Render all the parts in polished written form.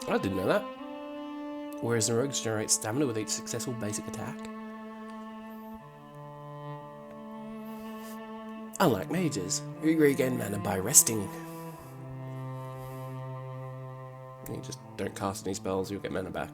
I didn't know that. Whereas the rogues generate stamina with each successful basic attack. Unlike mages, who regain mana by resting. You just don't cast any spells, you'll get mana back.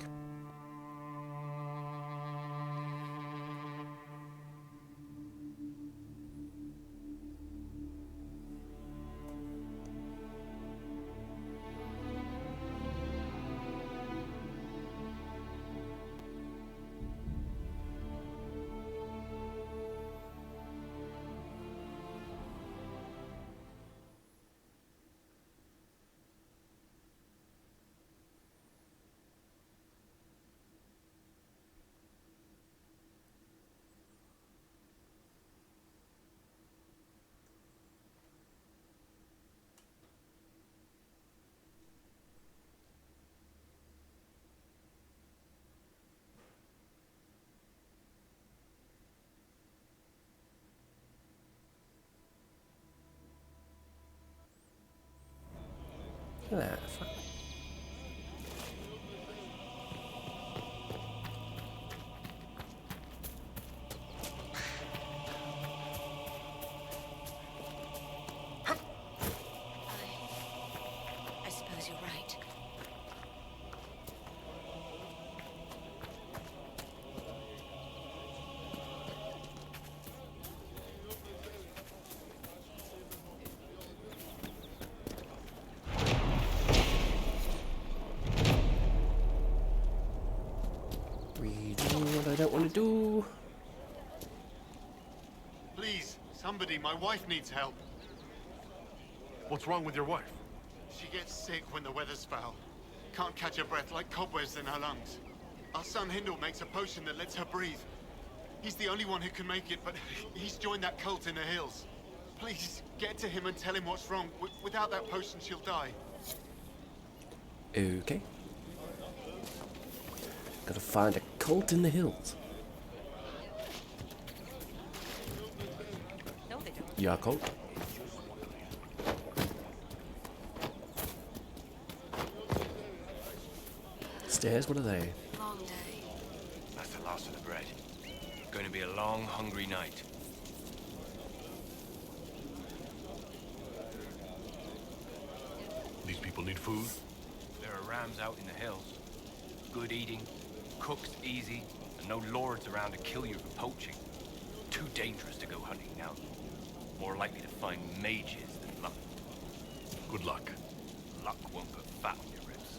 Look at that. I suppose you're right. Redoing what I don't want to do. Please, somebody, my wife needs help. What's wrong with your wife? She gets sick when the weather's foul. Can't catch her breath, like cobwebs in her lungs. Our son Hindle makes a potion that lets her breathe. He's the only one who can make it, but he's joined that cult in the hills. Please, get to him and tell him what's wrong. Without that potion, she'll die. Okay. Gotta find a cult in the hills. No, they don't. You are cult? Stairs, what are they? Long day. That's the last of the bread. Going to be a long, hungry night. These people need food? There are rams out in the hills. Good eating, cooked easy, and no lords around to kill you for poaching. Too dangerous to go hunting now. More likely to find mages than luck. Good luck. Luck won't put fat on your ribs.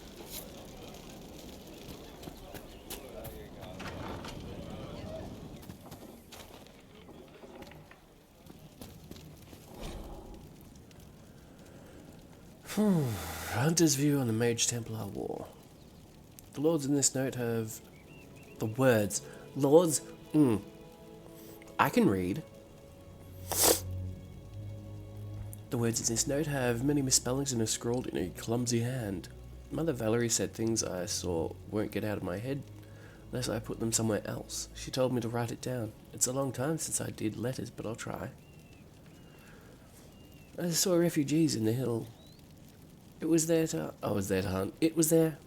Hunter's view on the Mage Templar War. The lords in this note have the words. Lords, I can read. The words in this note have many misspellings and are scrawled in a clumsy hand. Mother Valerie said things I saw won't get out of my head unless I put them somewhere else. She told me to write it down. It's a long time since I did letters, but I'll try. I saw refugees in the hill. I was there to hunt. It was there.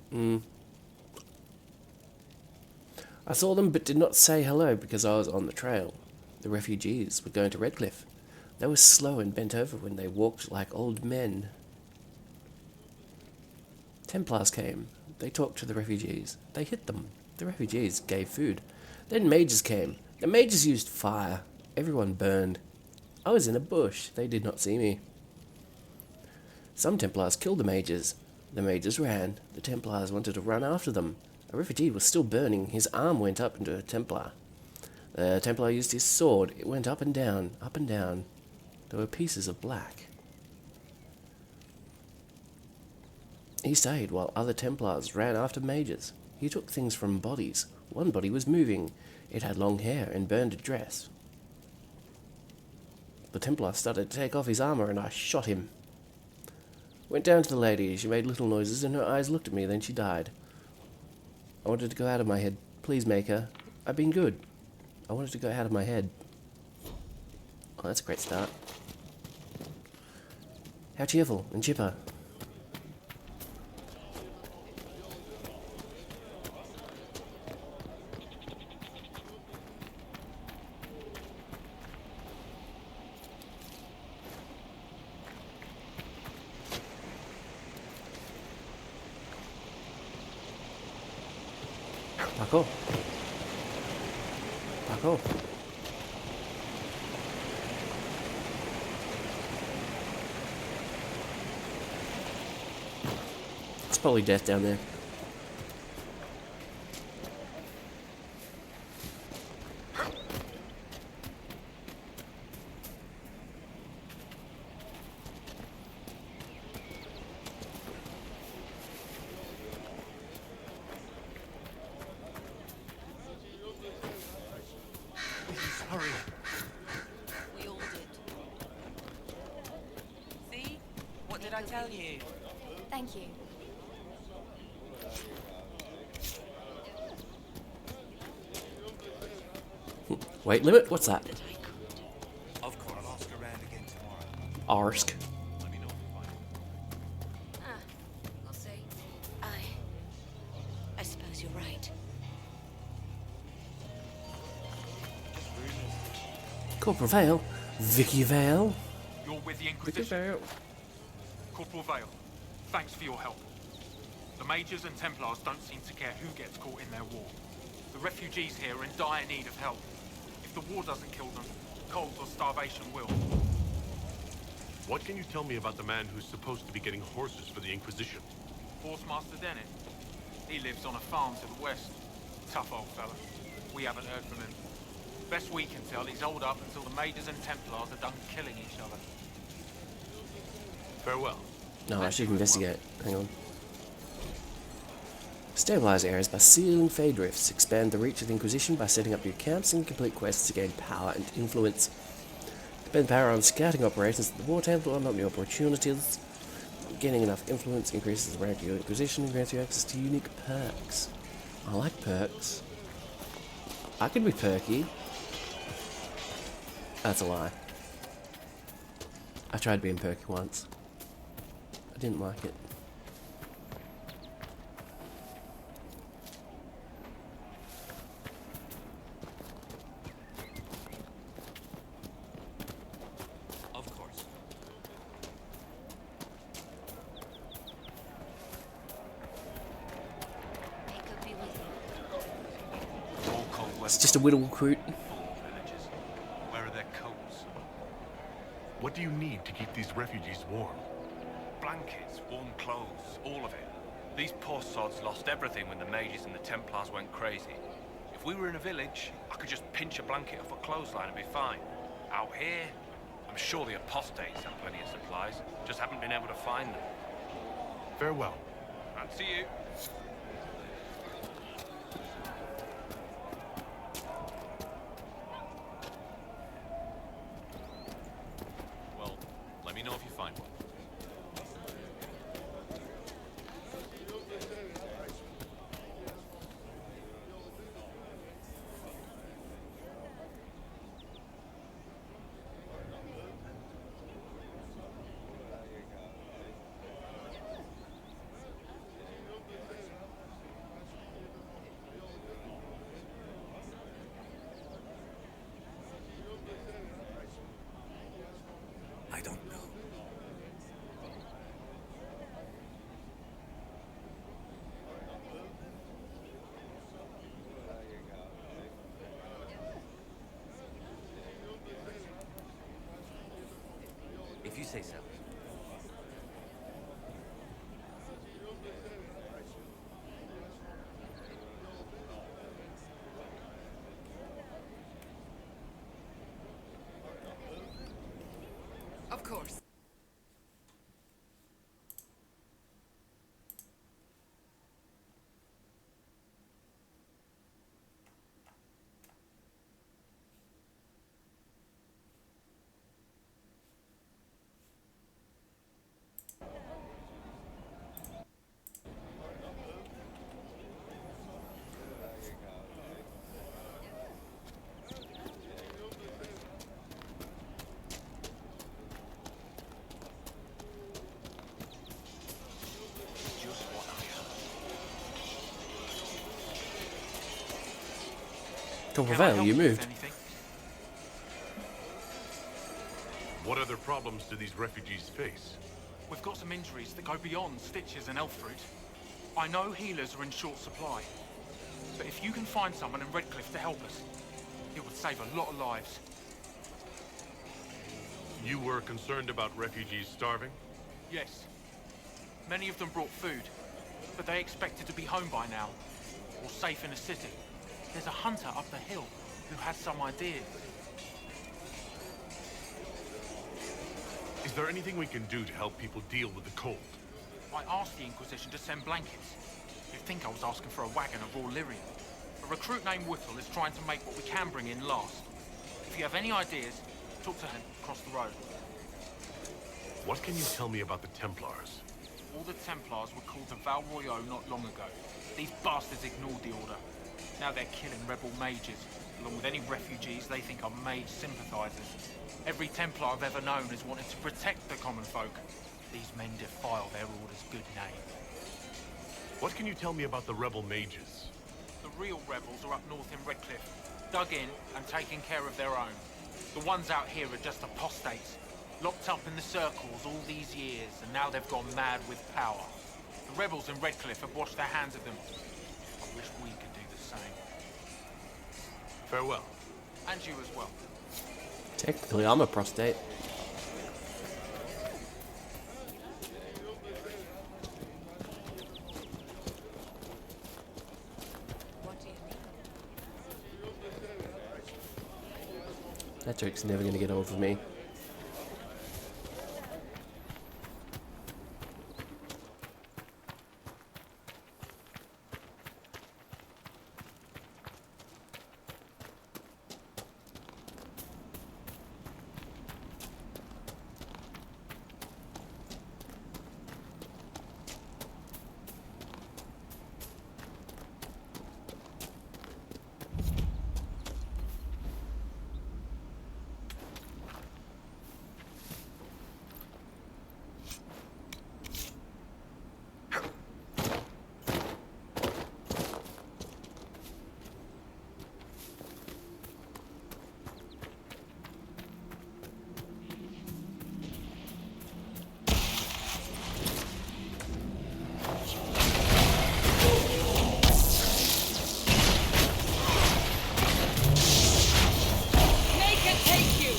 I saw them but did not say hello because I was on the trail. The refugees were going to Redcliffe. They were slow and bent over when they walked like old men. Templars came. They talked to the refugees. They hit them. The refugees gave food. Then mages came. The mages used fire. Everyone burned. I was in a bush. They did not see me. Some Templars killed the mages. The mages ran. The Templars wanted to run after them. A refugee was still burning. His arm went up into a Templar. The Templar used his sword. It went up and down, up and down. There were pieces of black. He stayed while other Templars ran after mages. He took things from bodies. One body was moving. It had long hair and burned a dress. The Templar started to take off his armor and I shot him. Went down to the lady. She made little noises and her eyes looked at me, then she died. I wanted to go out of my head. Please, Maker. I've been good. I wanted to go out of my head. Oh, that's a great start. How cheerful and chipper. Parkour. Parkour. It's probably death down there. Hurry. We all did. See? What did I tell you? Thank you. Weight limit? What's that? That I could. Of course. I'll ask around again tomorrow. Arsk. Let me know if you find it. Ah, we'll see. I suppose you're right. Corporal Vale. Vicky Vale. You're with the Vicky Inquisition. Vale. Corporal Vale, thanks for your help. The Majors and Templars don't seem to care who gets caught in their war. The refugees here are in dire need of help. If the war doesn't kill them, cold or starvation will. What can you tell me about the man who's supposed to be getting horses for the Inquisition? Horsemaster Dennett. He lives on a farm to the west. Tough old fella. We haven't heard from him. Best we can tell, he's holed up until the Majors and Templars are done killing each other. Farewell. No, I should investigate. Hang on. Stabilize areas by sealing fade rifts. Expand the reach of the Inquisition by setting up new camps and complete quests to gain power and influence. Spend power on scouting operations at the war table to unlock new opportunities. Gaining enough influence increases the rank of your Inquisition and grants you access to unique perks. I like perks. I could be perky. That's a lie. I tried being perky once. I didn't like it. Of course. May God be with you. All cold It's west just a whittle recruit. villages. Where are their coats? What do you need to keep these refugees warm? Blankets, warm clothes, all of it. These poor sods lost everything when the Mages and the Templars went crazy. If we were in a village, I could just pinch a blanket off a clothesline and be fine. Out here, I'm sure the apostates have plenty of supplies, just haven't been able to find them. Farewell. And see you. Well, let me know if you find one. I don't know. If you say so. Of course. Just what I heard. Corporal Can I Vale, help you with moved. anything? What other problems do these refugees face? We've got some injuries that go beyond stitches and elf fruit. I know healers are in short supply. But if you can find someone in Redcliffe to help us, it would save a lot of lives. You were concerned about refugees starving? Yes. Many of them brought food, but they expected to be home by now, or safe in a city. There's a hunter up the hill who has some ideas. Is there anything we can do to help people deal with the cold? I asked the Inquisition to send blankets. You'd think I was asking for a wagon of raw lyrium. A recruit named Whittle is trying to make what we can bring in last. If you have any ideas, talk to him across the road. What can you tell me about the Templars? All the Templars were called to Val Royeaux not long ago. These bastards ignored the order. Now they're killing rebel mages, along with any refugees they think are mage sympathizers. Every Templar I've ever known has wanted to protect the common folk. These men defile their order's good name. What can you tell me about the rebel mages? The real rebels are up north in Redcliffe, dug in and taking care of their own. The ones out here are just apostates, locked up in the circles all these years, and now they've gone mad with power. The rebels in Redcliffe have washed their hands of them. I wish we could do the same. Farewell. And you as well. Technically, I'm a prostate. What do you need? That joke's never gonna get old for me. Make it take you!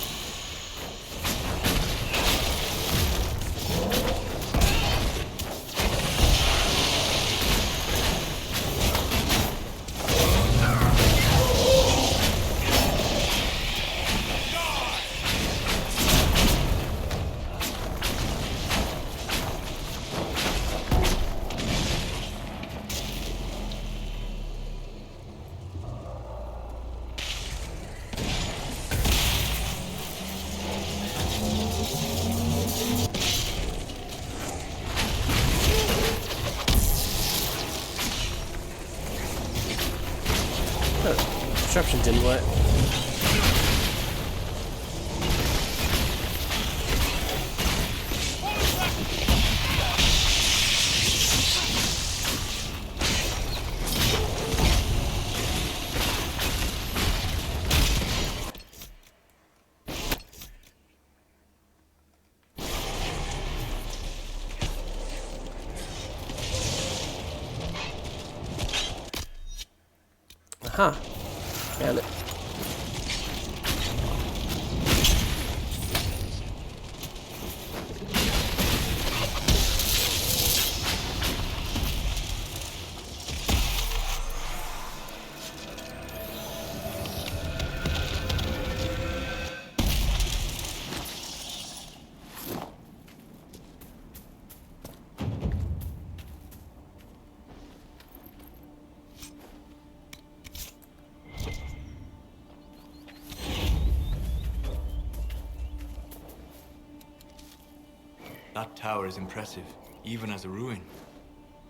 Disruption didn't work. Aha! Found it. That tower is impressive, even as a ruin.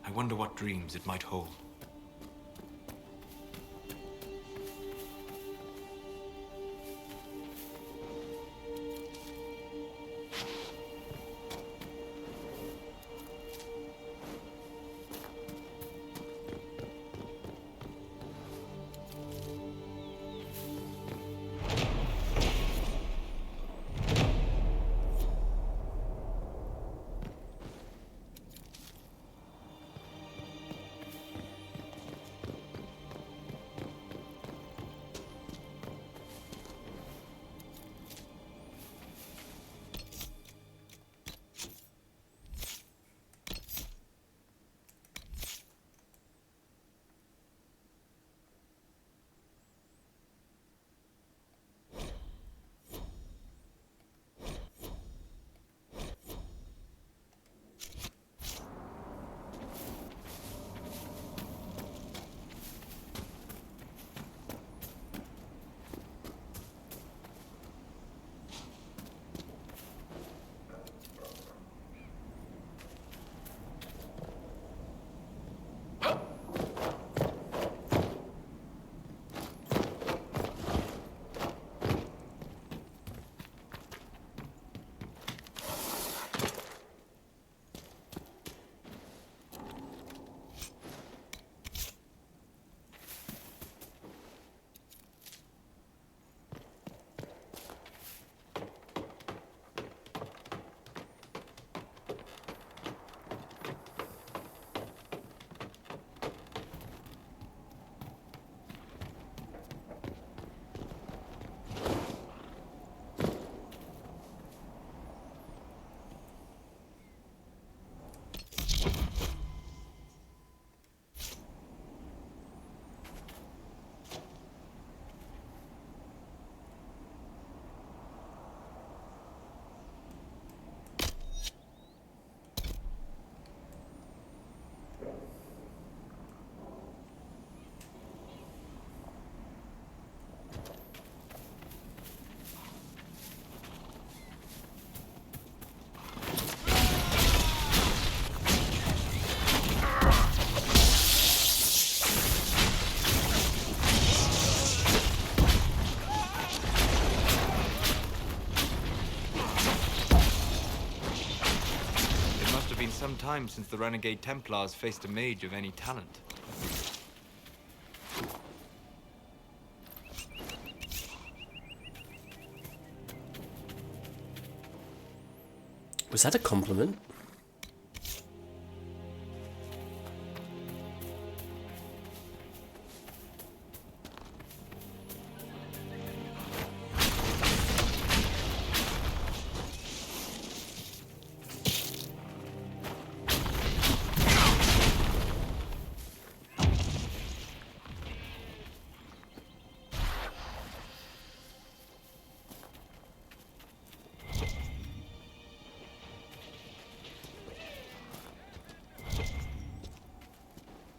I wonder what dreams it might hold. some time since the renegade Templars faced a mage of any talent. Was that a compliment?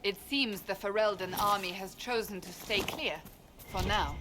It seems the Ferelden army has chosen to stay clear, for now.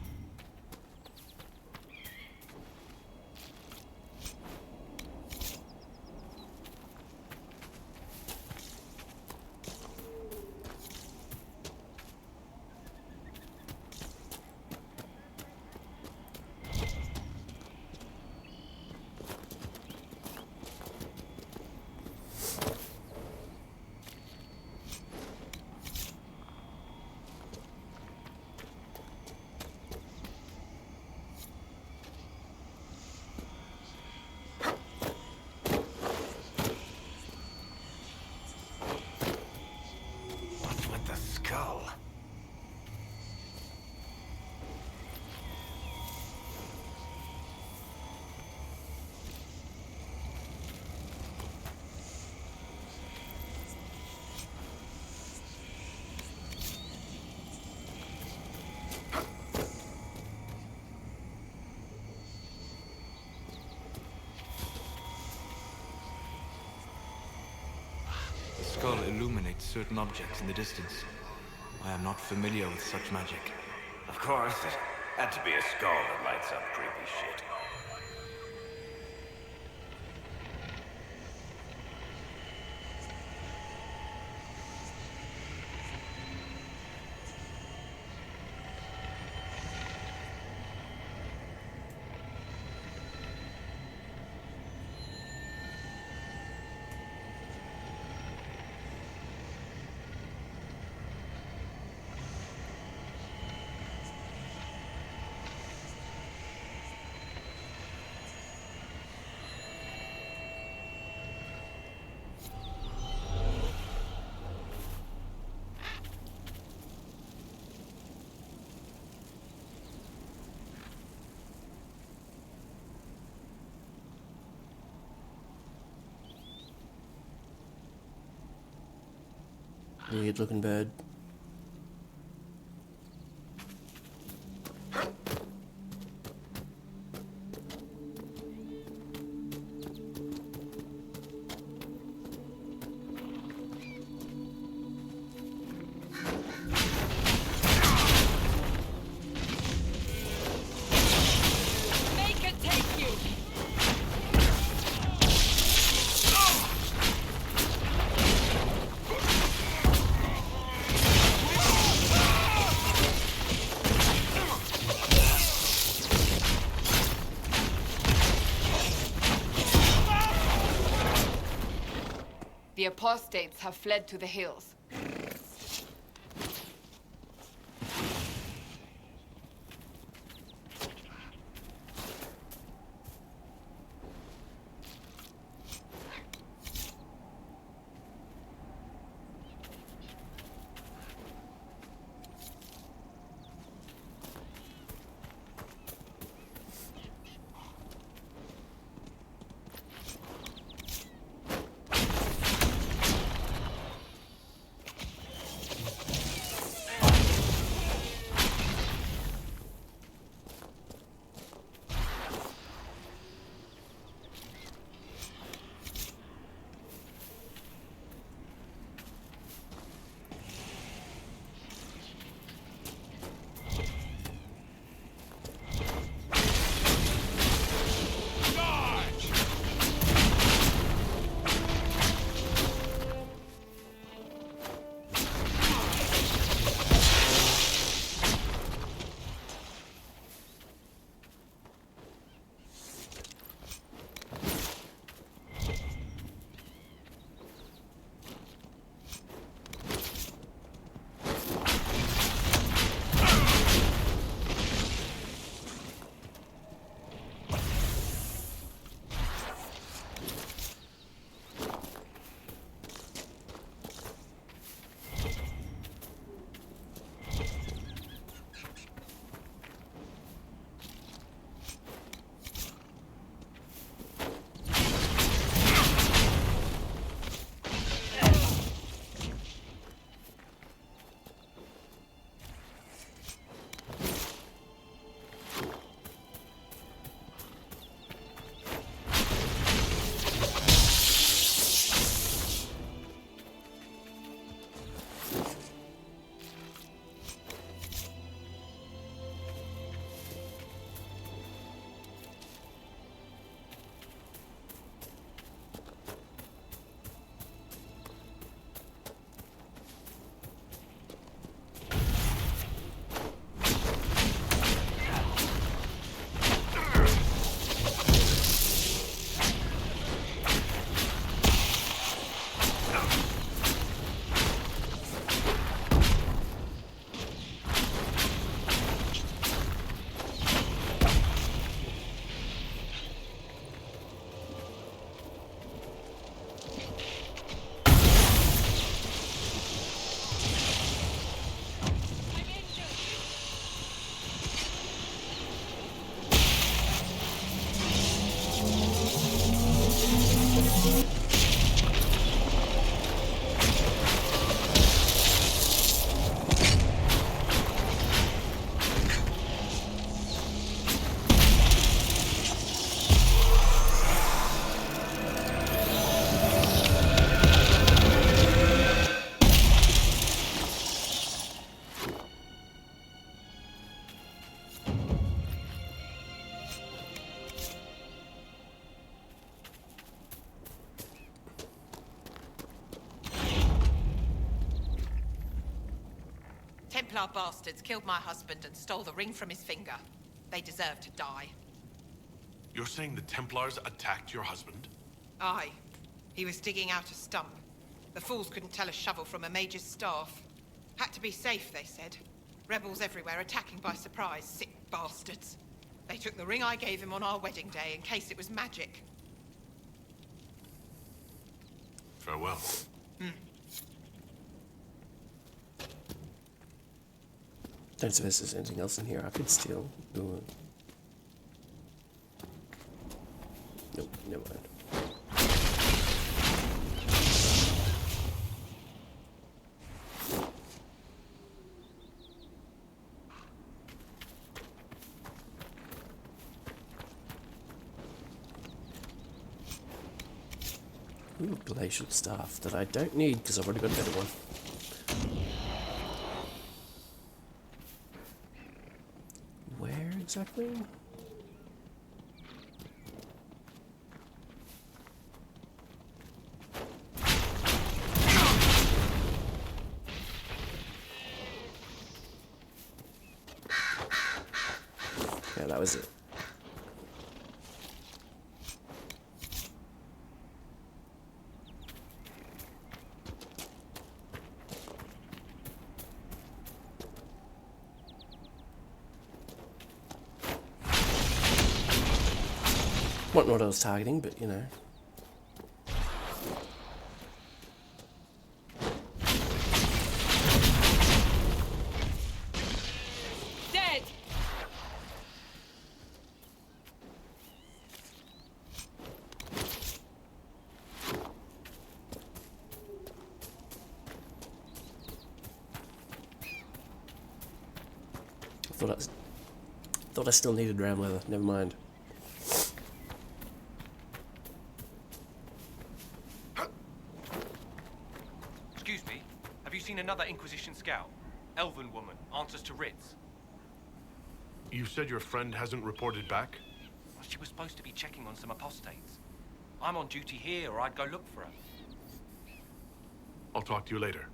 What's with the skull? The skull illuminates certain objects in the distance. I am not familiar with such magic. Of course, it had to be a skull that lights up creepy shit. Weird looking bird. Make it take you! The apostates have fled to the hills. Templar bastards killed my husband and stole the ring from his finger. They deserve to die. You're saying the Templars attacked your husband? Aye. He was digging out a stump. The fools couldn't tell a shovel from a mage's staff. Had to be safe, they said. Rebels everywhere attacking by surprise, sick bastards. They took the ring I gave him on our wedding day in case it was magic. Farewell. Don't suppose there's anything else in here I could steal. Ooh. Nope, never mind. Ooh, glacial staff that I don't need because I've already got a better one. Where exactly? Yeah, that was it. Wasn't what I was targeting, but you know. Dead! Thought I still needed ram leather. Never mind. Excuse me, have you seen another Inquisition scout? Elven woman, answers to writs. You said your friend hasn't reported back? Well, she was supposed to be checking on some apostates. I'm on duty here, or I'd go look for her. I'll talk to you later.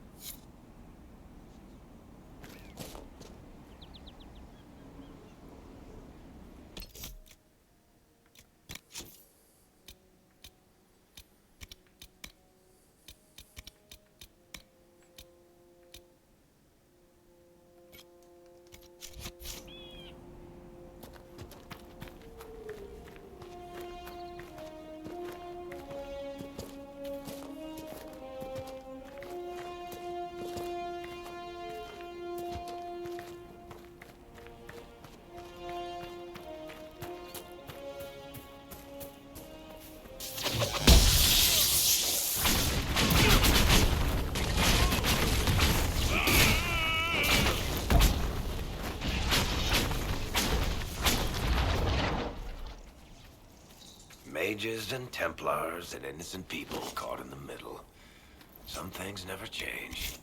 Mages and Templars and innocent people caught in the middle. Some things never change.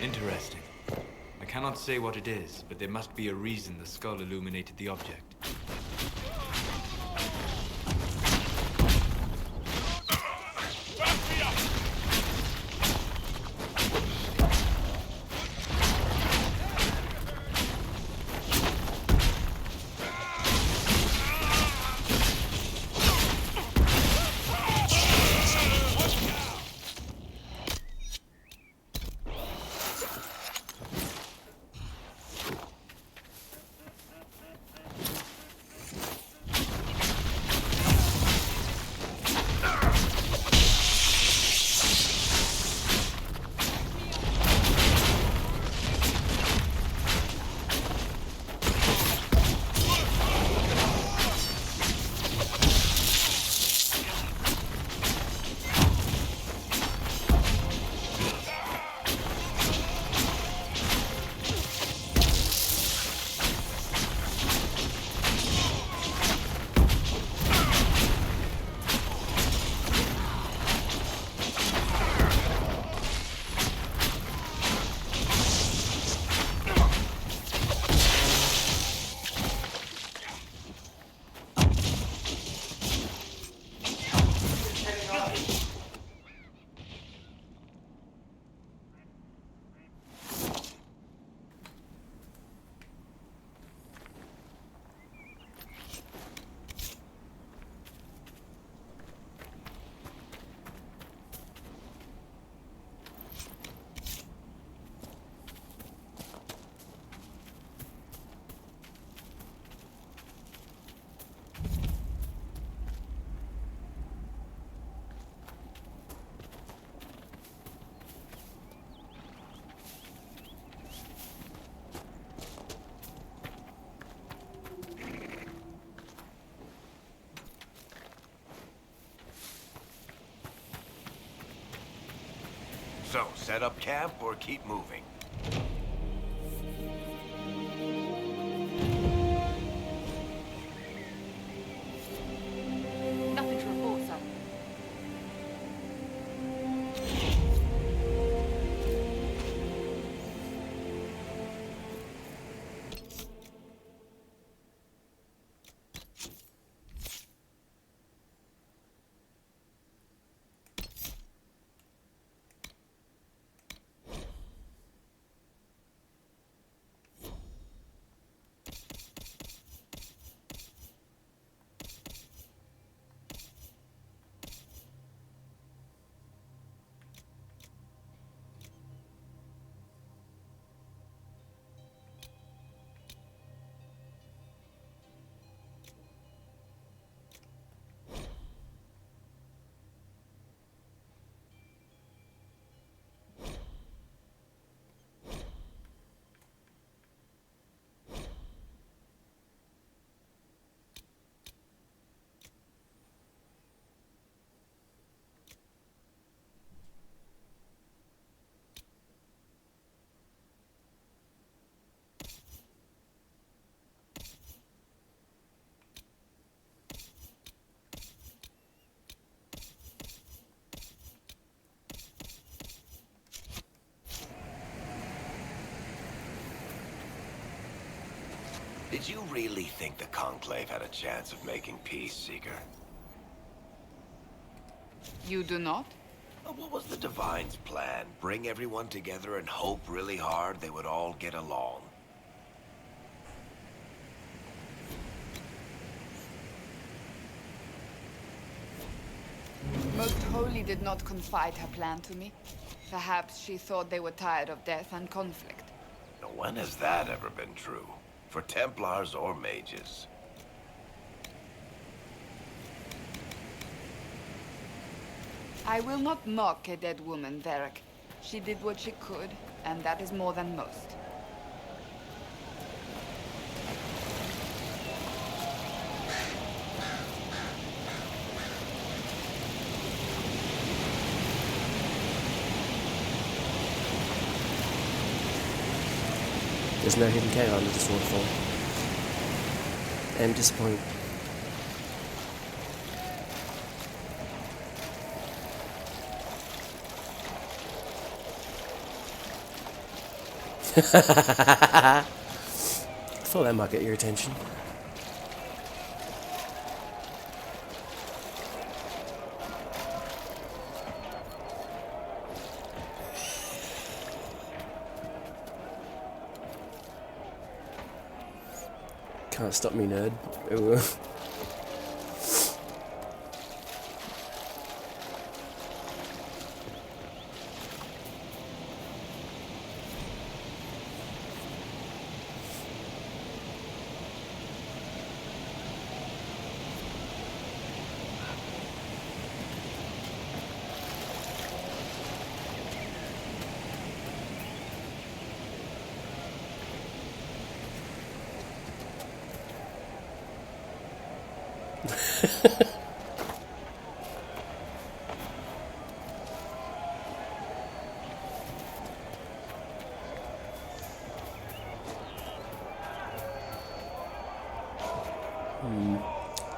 Interesting. I cannot say what it is, but there must be a reason the skull illuminated the object. Set up camp or keep moving? Nothing to report, sir. Did you really think the Conclave had a chance of making peace, Seeker? You do not? What was the Divine's plan? Bring everyone together and hope really hard they would all get along? Most Holy did not confide her plan to me. Perhaps she thought they were tired of death and conflict. Now, when has that ever been true? For Templars or mages? I will not mock a dead woman, Varric. She did what she could, and that is more than most. There's no hidden cave under this waterfall. I am disappointed. I thought that might get your attention. Can't stop me, nerd. Ooh.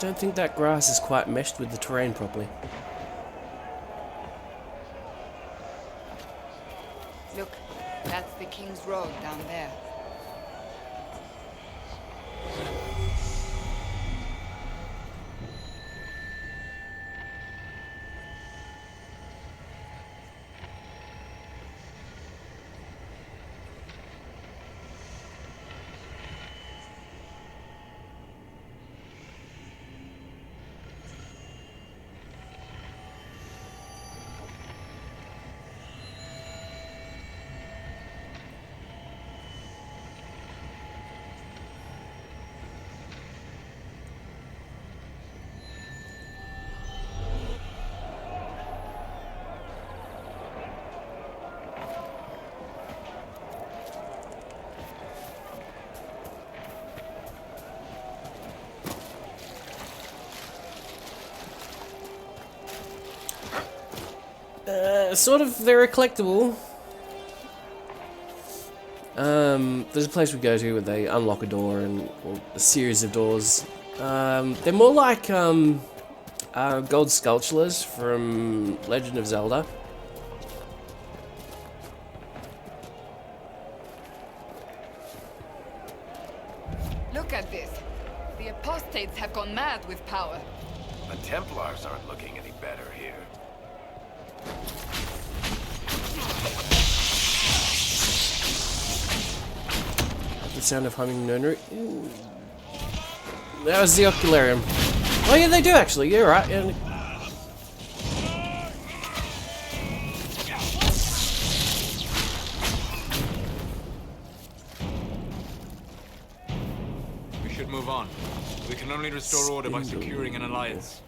Don't think that grass is quite meshed with the terrain properly. Look, that's the King's Road down there. Sort of, they're a collectible. There's a place we go to where they unlock a door or a series of doors. They're more like gold sculptures from Legend of Zelda. Look at this. The apostates have gone mad with power. The Templars aren't looking any better here. The sound of humming nunnery. That was the Ocularium. Oh yeah, they do actually. You're right. Yeah. We should move on. We can only restore order by securing an alliance.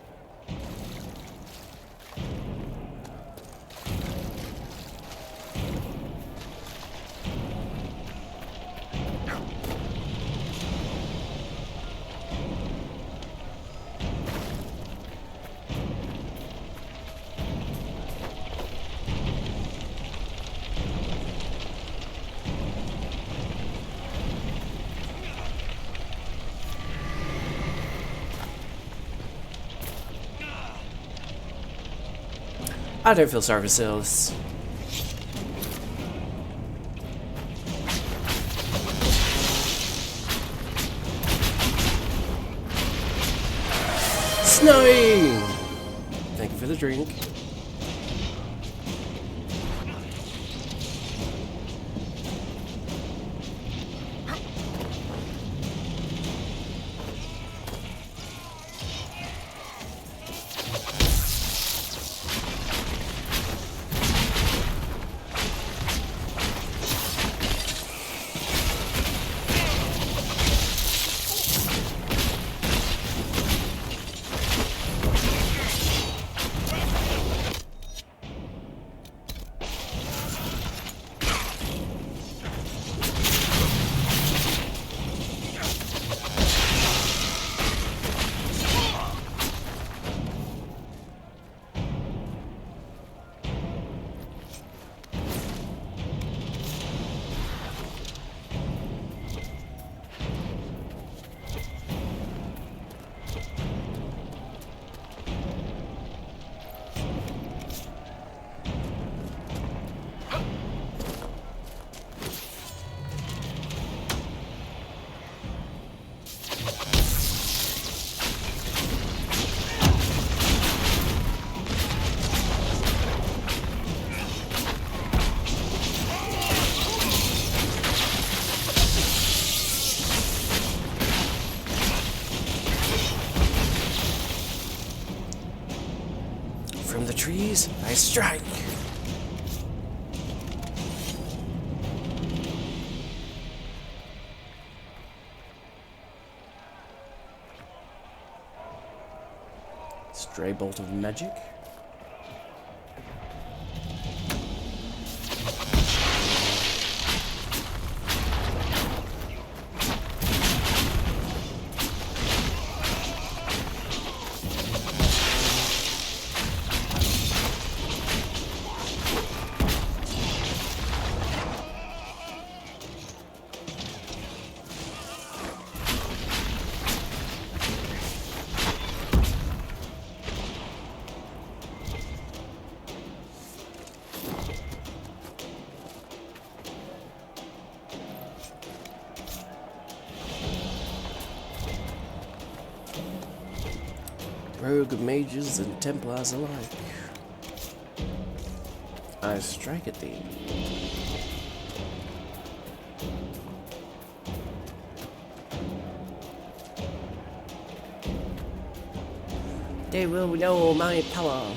I don't feel sorry for Silas. Snowy! Thank you for the drink. From the trees, I strike. Stray bolt of magic. Rogue mages and Templars alike. I strike at thee. They will know my power.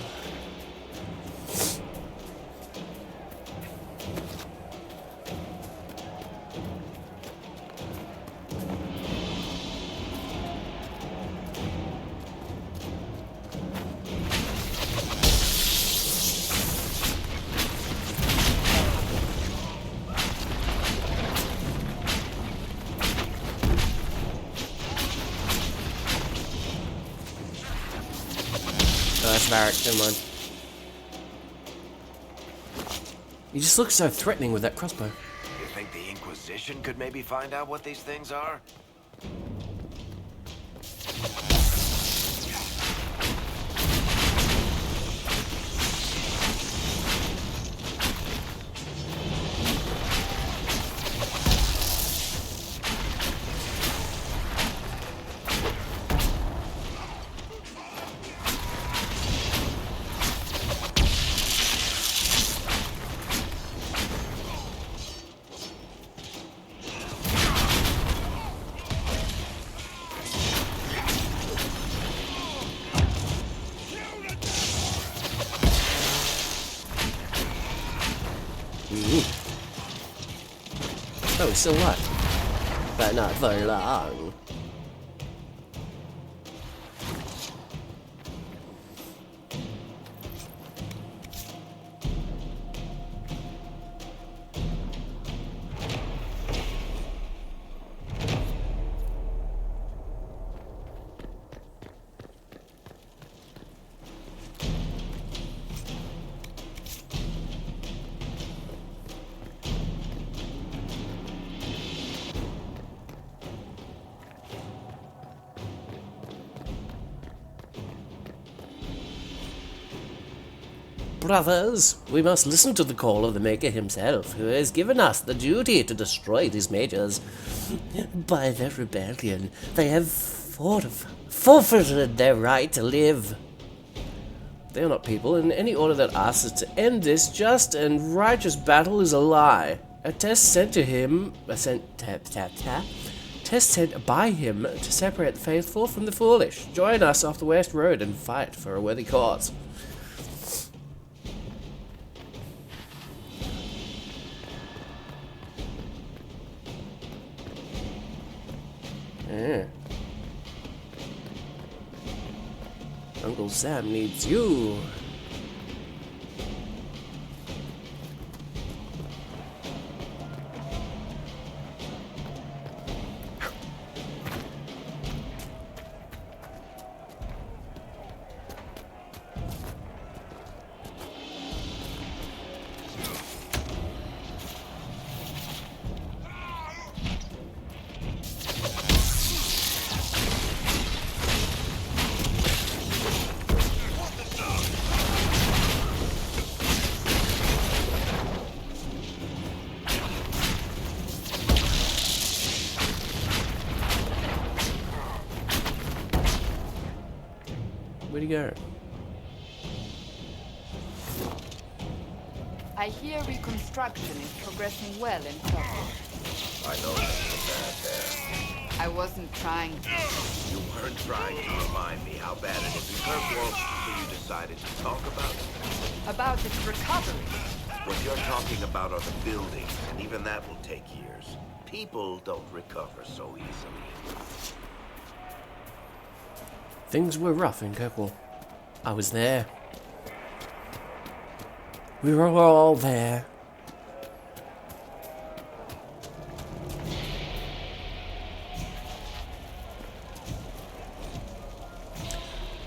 Oh, that's Varric, never mind. You just look so threatening with that crossbow. You think the Inquisition Inquisition could maybe find out what these things are? Oh, so what? But not for long. Brothers, we must listen to the call of the Maker himself, who has given us the duty to destroy these mages. By their rebellion, they have forfeited their right to live. They are not people, and any order that asks us to end this just and righteous battle is a lie. A test sent to him, test sent by him to separate the faithful from the foolish. Join us off the West Road and fight for a worthy cause. Yeah. Uncle Sam needs you. Where'd he go? I hear reconstruction is progressing well in Kirkwall. I know that's bad there. I wasn't trying to. You weren't trying to remind me how bad it is in Kirkwall, so you decided to talk about it. About its recovery. What you're talking about are the buildings, and even that will take years. People don't recover so easily. Things were rough in Kirkwall. I was there. We were all there.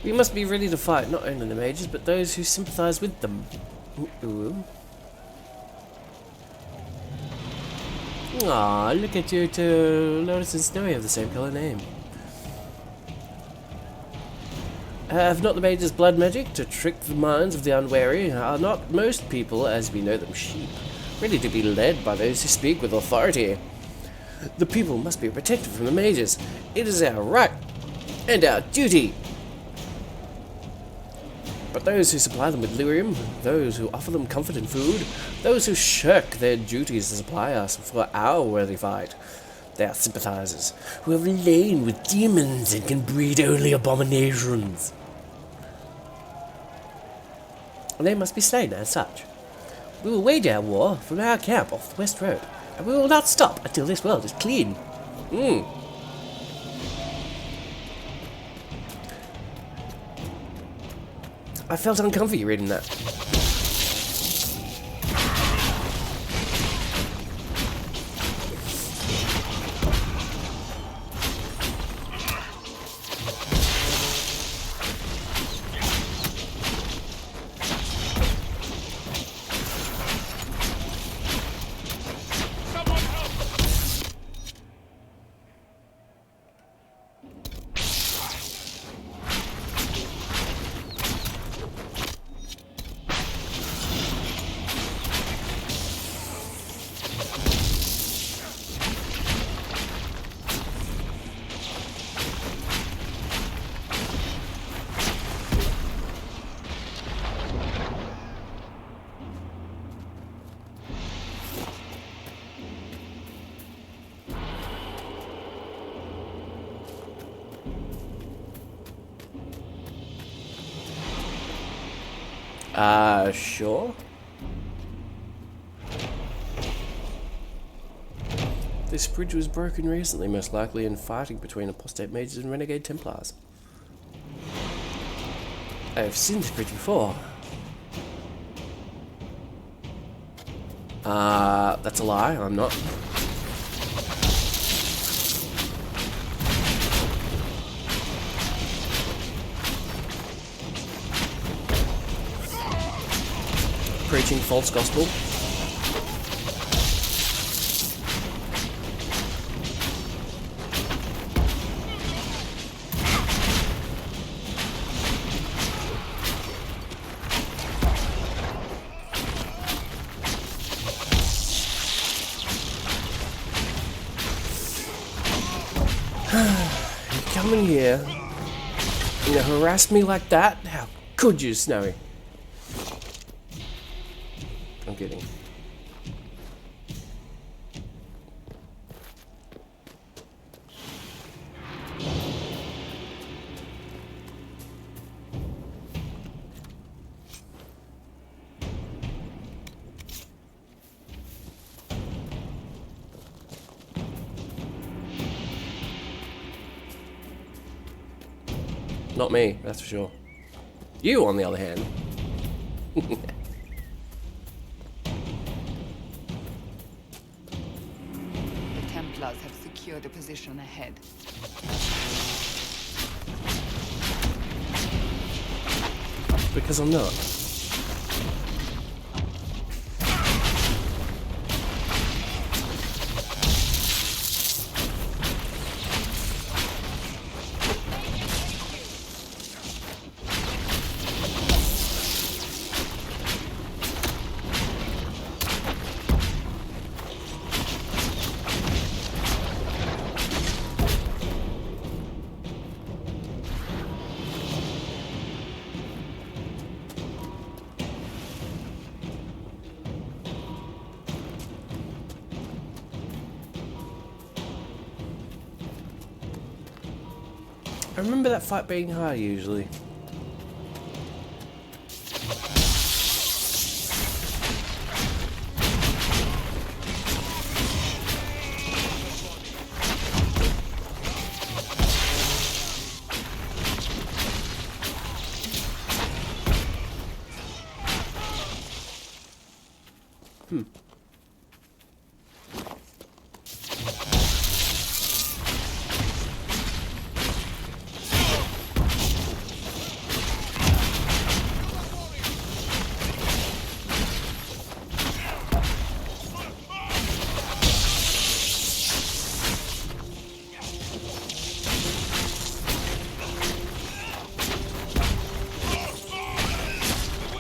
We must be ready to fight not only the mages, but those who sympathize with them. Ooh. Aw, look at you two. Lotus and Snowy have the same color name. Have not the mages blood magic to trick the minds of the unwary? Are not most people, as we know them, sheep, ready to be led by those who speak with authority? The people must be protected from the mages. It is our right and our duty. But those who supply them with lyrium, those who offer them comfort and food, those who shirk their duties to supply us for our worthy fight, they are sympathizers who have lain with demons and can breed only abominations. And they must be slain as such. We will wage our war from our camp off the West Road, and we will not stop until this world is clean. I felt uncomfy reading that. Sure. This bridge was broken recently, most likely in fighting between apostate mages and renegade Templars. I have seen this bridge before. That's a lie, I'm not. Preaching false gospel. You come in here and you harass me like that? How could you, Snowy? I'm kidding. Not me, that's for sure. You, on the other hand. The Templars have secured a position ahead. Because I'm not. I remember that fight being hard usually.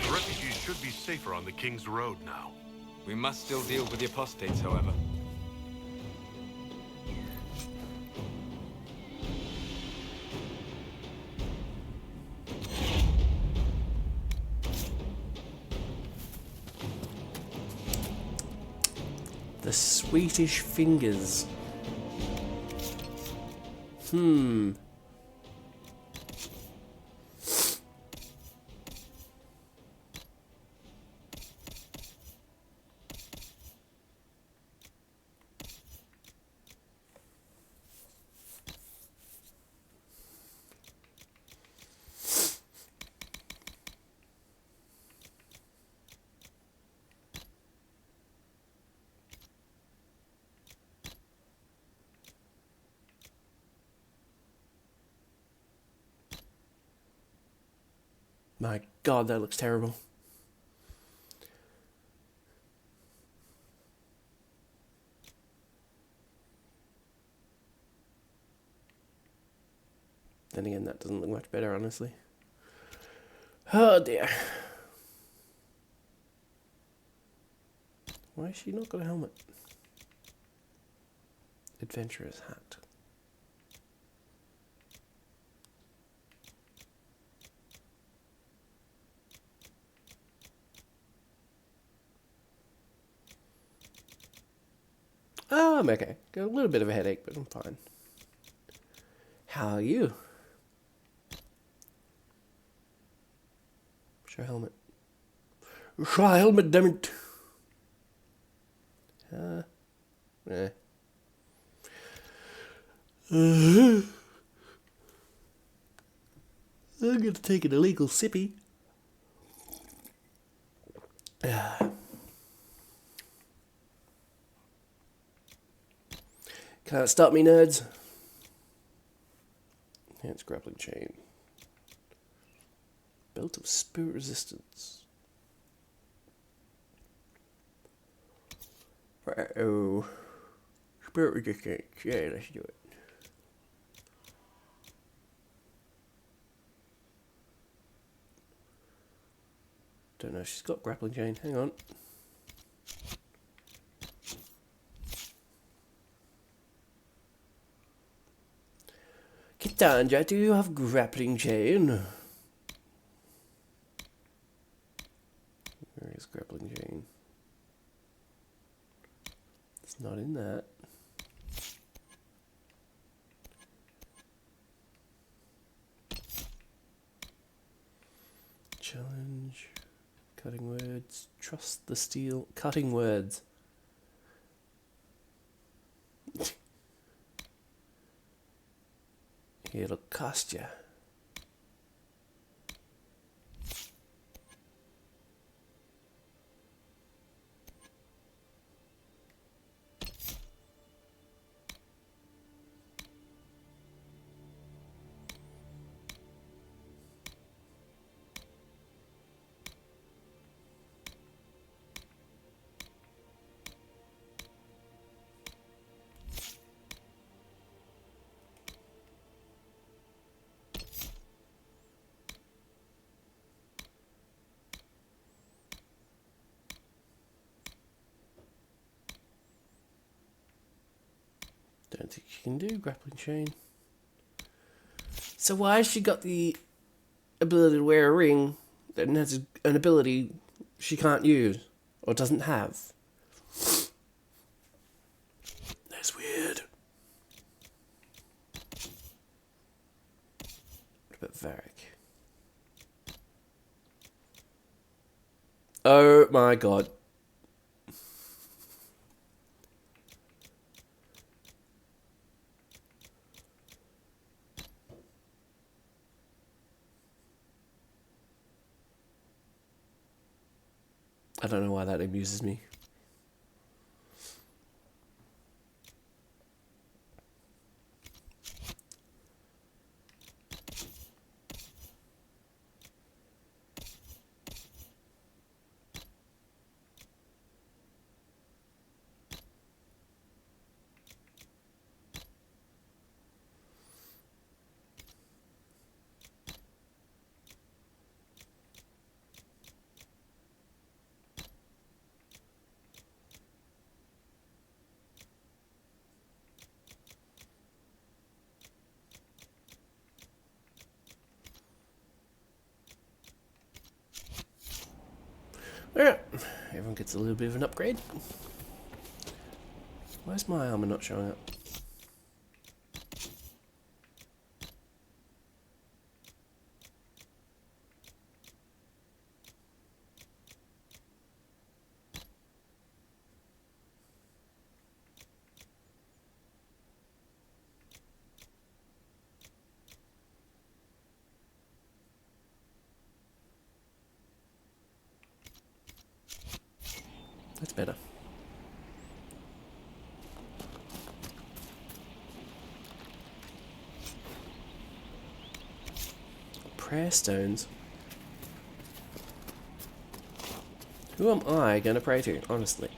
The refugees should be safer on the King's Road now. We must still deal with the apostates, however. The Swedish fingers. My God, that looks terrible. Then again, that doesn't look much better, honestly. Oh dear. Why has she not got a helmet? Adventurer's hat. Oh, I'm okay. Got a little bit of a headache, but I'm fine. How are you? Show helmet. Try helmet, damn it. Eh. I'm gonna take an illegal sippy. Can't stop me, nerds. It's grappling chain. Belt of spirit resistance. Oh, spirit resistance. Yeah, let's do it. Don't know if she's got grappling chain. Hang on. Kitanja, do you have grappling chain? Where is grappling chain? It's not in that. Challenge. Cutting words. Trust the steel. Cutting words. It'll cost you. Don't think she can do grappling chain. So why has she got the ability to wear a ring that has an ability she can't use or doesn't have? That's weird. What about Varric? Oh my god. I don't know why that amuses me. Alright, everyone gets a little bit of an upgrade. Why's my armor not showing up? That's better. Prayer stones. Who am I gonna pray to, honestly?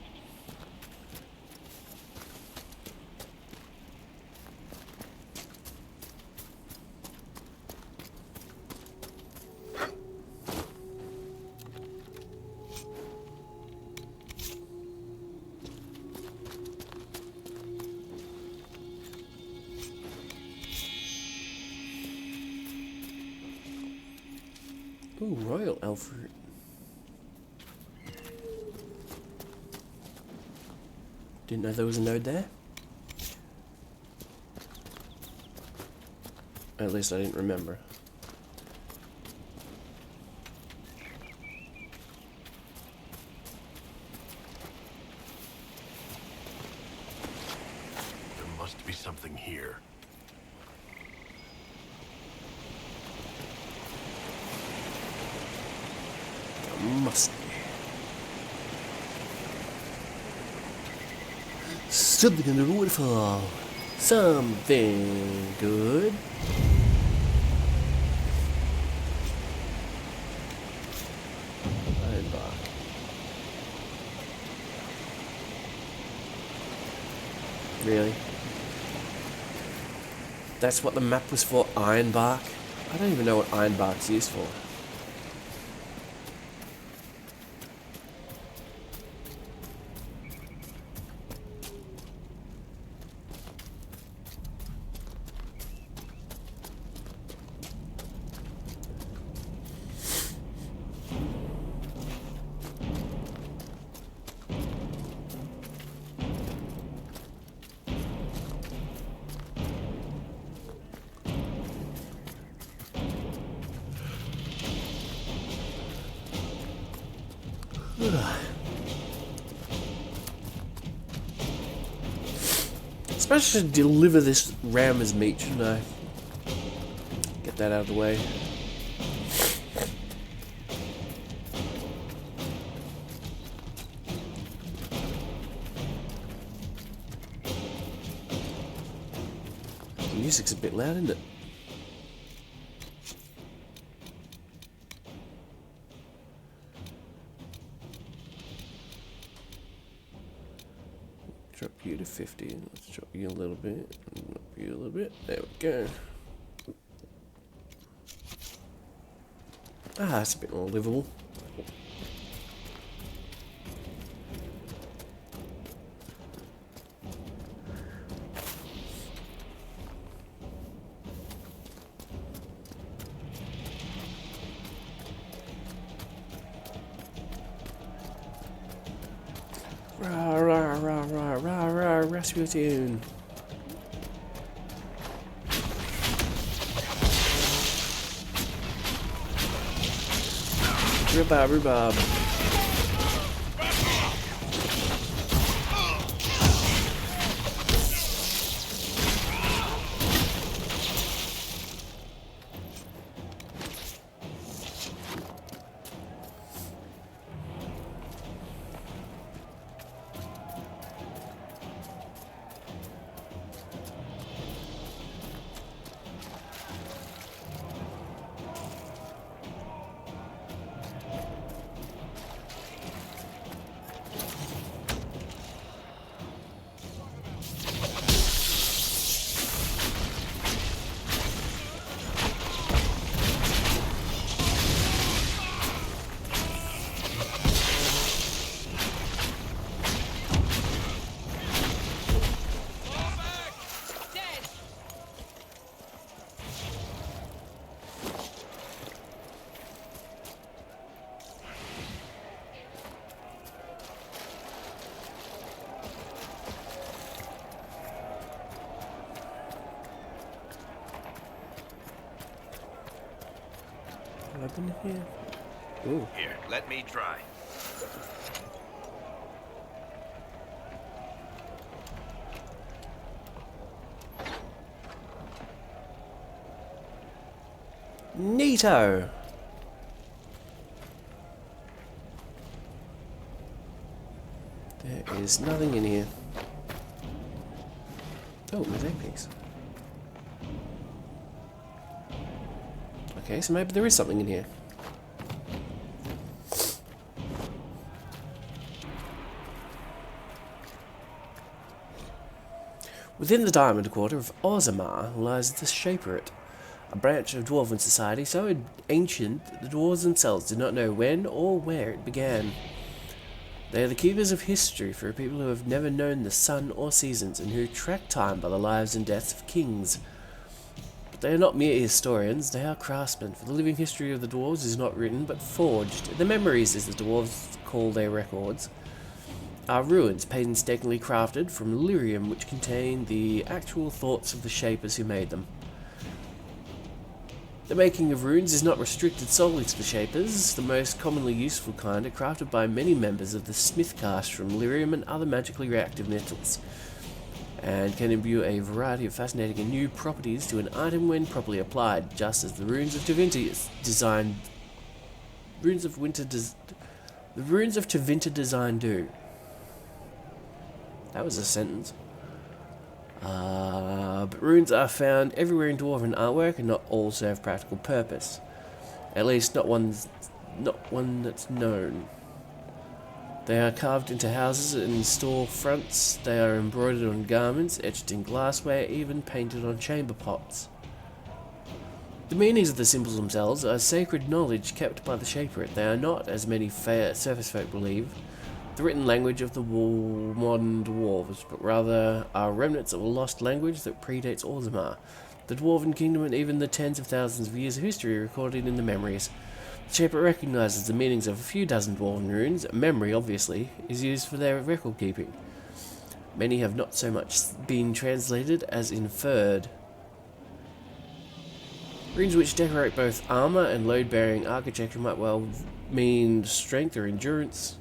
Ooh, Royal Alfred. Didn't know there was a node there. At least I didn't remember. something here. Must be. Something in the waterfall. Something good. Ironbark. Really? That's what the map was for, ironbark? I don't even know what ironbark's used for. Especially to deliver this ram as meat, shouldn't I? Get that out of the way. The music's a bit loud, isn't it? Drop you to 50. Let's drop you a little bit. Drop you a little bit. There we go. Ah, it's a bit more livable. Rah, rah, rah, rah, rah, rah, Rasputin. Rhubarb, rhubarb. Open here. Ooh. Here, let me try. Neato. There is nothing in here. Oh, mosaic piece. Okay, so maybe there is something in here. Within the Diamond Quarter of Ozamar lies the Shaperit, a branch of Dwarven society so ancient that the dwarves themselves do not know when or where it began. They are the keepers of history for a people who have never known the sun or seasons and who track time by the lives and deaths of kings. But they are not mere historians, they are craftsmen, for the living history of the dwarves is not written but forged. The memories, as the dwarves call their records, are ruins painstakingly crafted from lyrium which contain the actual thoughts of the shapers who made them. The making of runes is not restricted solely to the shapers. The most commonly useful kind are crafted by many members of the smith caste from lyrium and other magically reactive metals. and can imbue a variety of fascinating and new properties to an item when properly applied, just as the runes of Tevinter design do. That was a sentence. But runes are found everywhere in dwarven artwork, and not all serve practical purpose. At least not one that's known. They are carved into houses and store fronts. They are embroidered on garments, etched in glassware, even painted on chamber pots. The meanings of the symbols themselves are sacred knowledge kept by the Shaper. They are not, as many surface folk believe, the written language of the modern dwarves, but rather are remnants of a lost language that predates Orzammar, the Dwarven Kingdom, and even the tens of thousands of years of history recorded in the memories. The Shaper recognizes the meanings of a few dozen Dwarven runes. Memory, obviously, is used for their record keeping. Many have not so much been translated as inferred. Runes which decorate both armor and load-bearing architecture might well mean strength or endurance.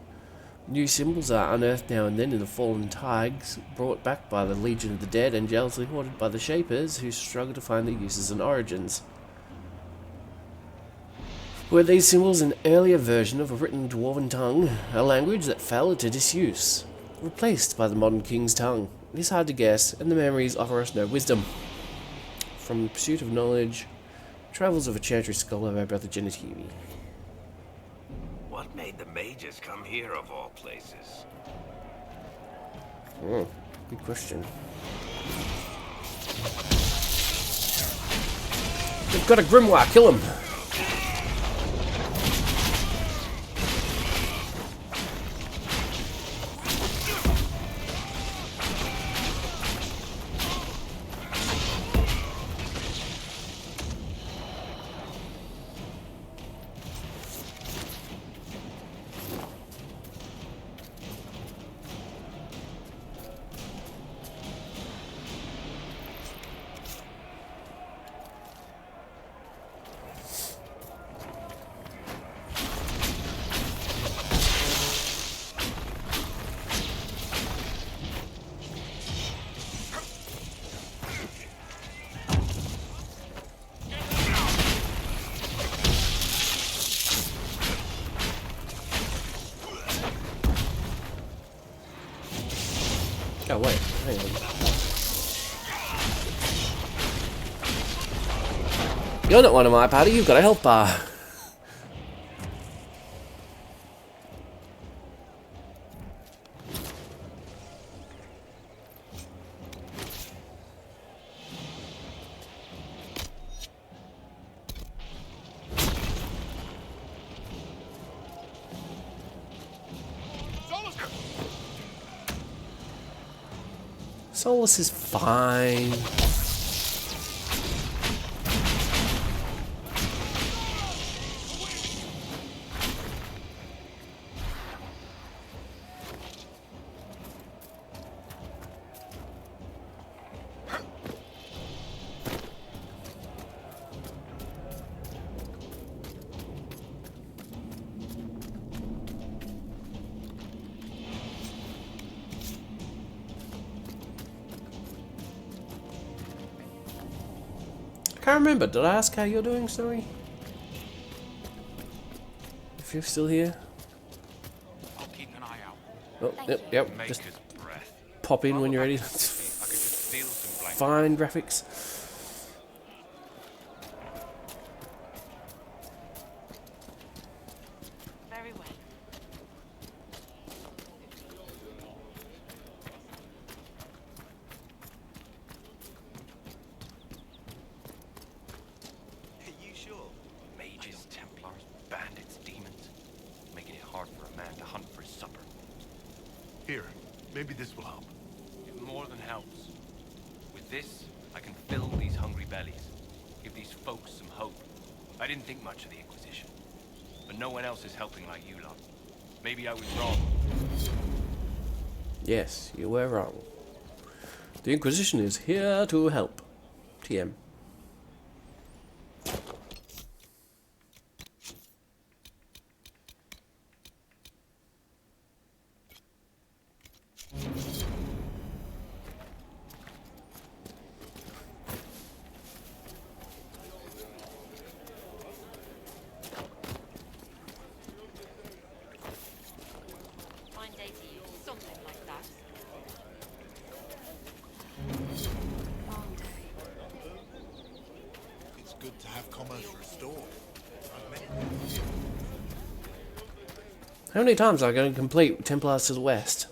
New symbols are unearthed now and then in the fallen tags, brought back by the Legion of the Dead and jealously hoarded by the Shapers, who struggle to find their uses and origins. Were these symbols an earlier version of a written Dwarven tongue, a language that fell into disuse, replaced by the modern King's tongue? It is hard to guess, and the memories offer us no wisdom. From the Pursuit of Knowledge, Travels of a Chantry Scholar by Brother Genetivi. What made the mages come here of all places? Oh, good question. They've got a grimoire, kill him! Oh wait, hang on. You're not one of my party, you've got a health bar. Solus is fine. I can't remember. Did I ask how you're doing, sorry? If you're still here. I'll keep an eye out. Oh, yep. Just Maker's breath. pop in when you're ready. I could just steal some blank. Fine graphics. Very well. Are you sure? Mages, Templars, bandits, demons. Making it hard for a man to hunt for his supper. Here, maybe this will help. It more than helps. With this, I can fill these hungry bellies. Give these folks some hope. I didn't think much of the Inquisition. But no one else is helping like you lot. Maybe I was wrong. Yes, you were wrong. The Inquisition is here to help. TM. Something like that. It's good to have commerce restored. How many times are I going to complete Templars to the West?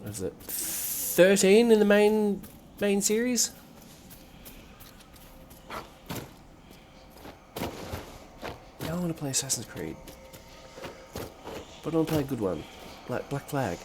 Was it 13 in the main series? I want to play Assassin's Creed, but I want to play a good one, like Black Flag.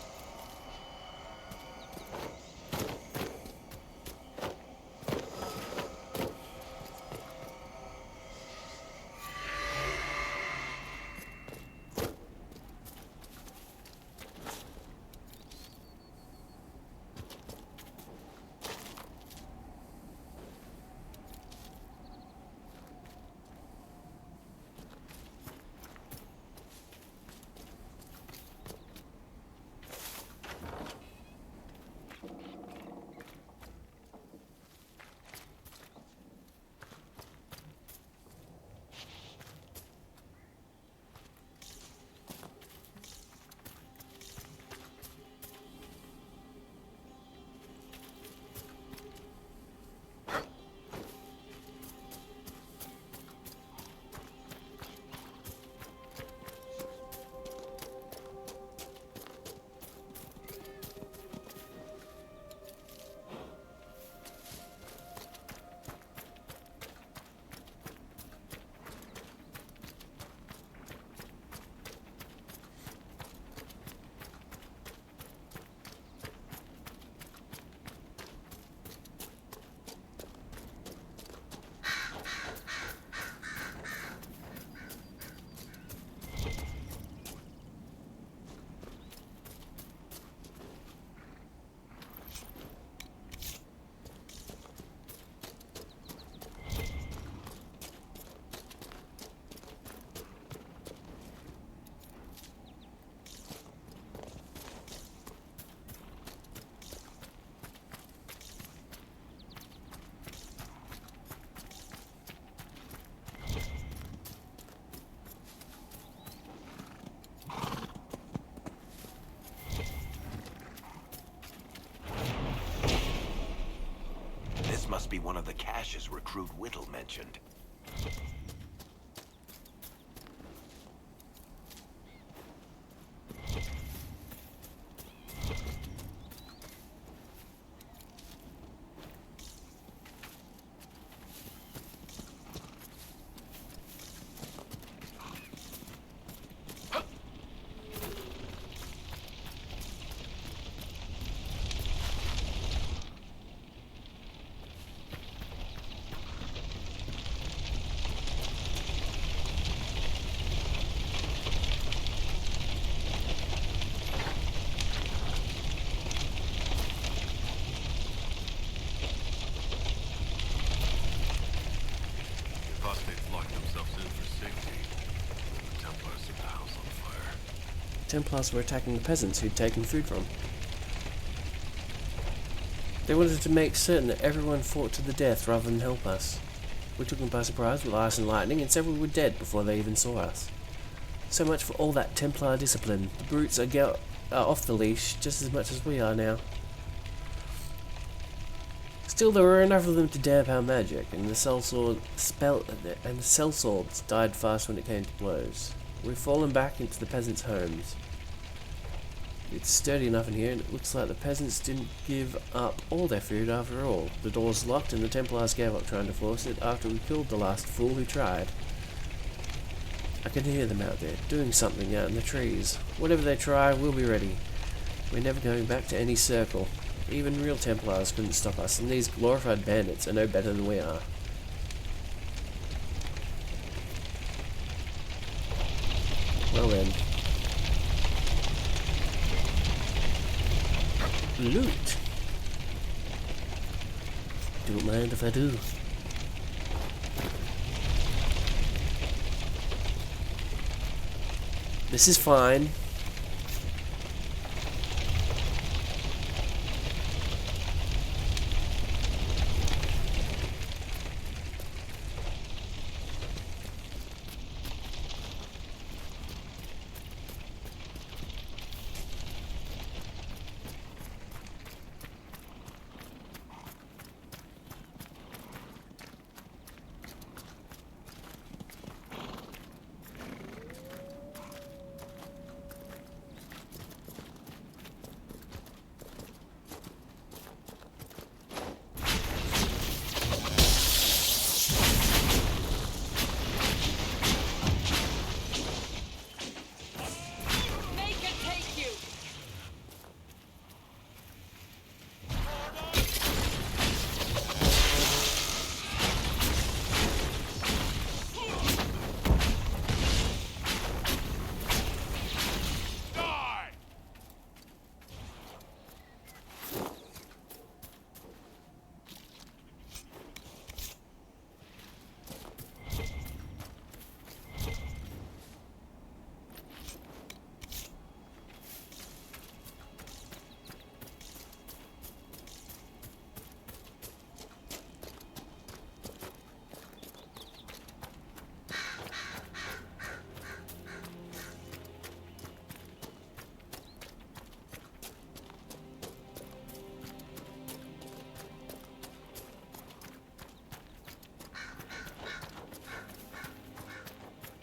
This must be one of the caches Recruit Whittle mentioned. Templars were attacking the peasants who'd taken food from. They wanted to make certain that everyone fought to the death rather than help us. We took them by surprise with ice and lightning, and several were dead before they even saw us. So much for all that Templar discipline. The brutes are off the leash just as much as we are now. Still, there were enough of them to damp our magic, and the sellswords died fast when it came to blows. We've fallen back into the peasants' homes. It's sturdy enough in here, and it looks like the peasants didn't give up all their food after all. The door's locked, and the Templars gave up trying to force it after we killed the last fool who tried. I can hear them out there, doing something out in the trees. Whatever they try, we'll be ready. We're never going back to any circle. Even real Templars couldn't stop us, and these glorified bandits are no better than we are. Well then. Loot! Don't mind if I do. This is fine.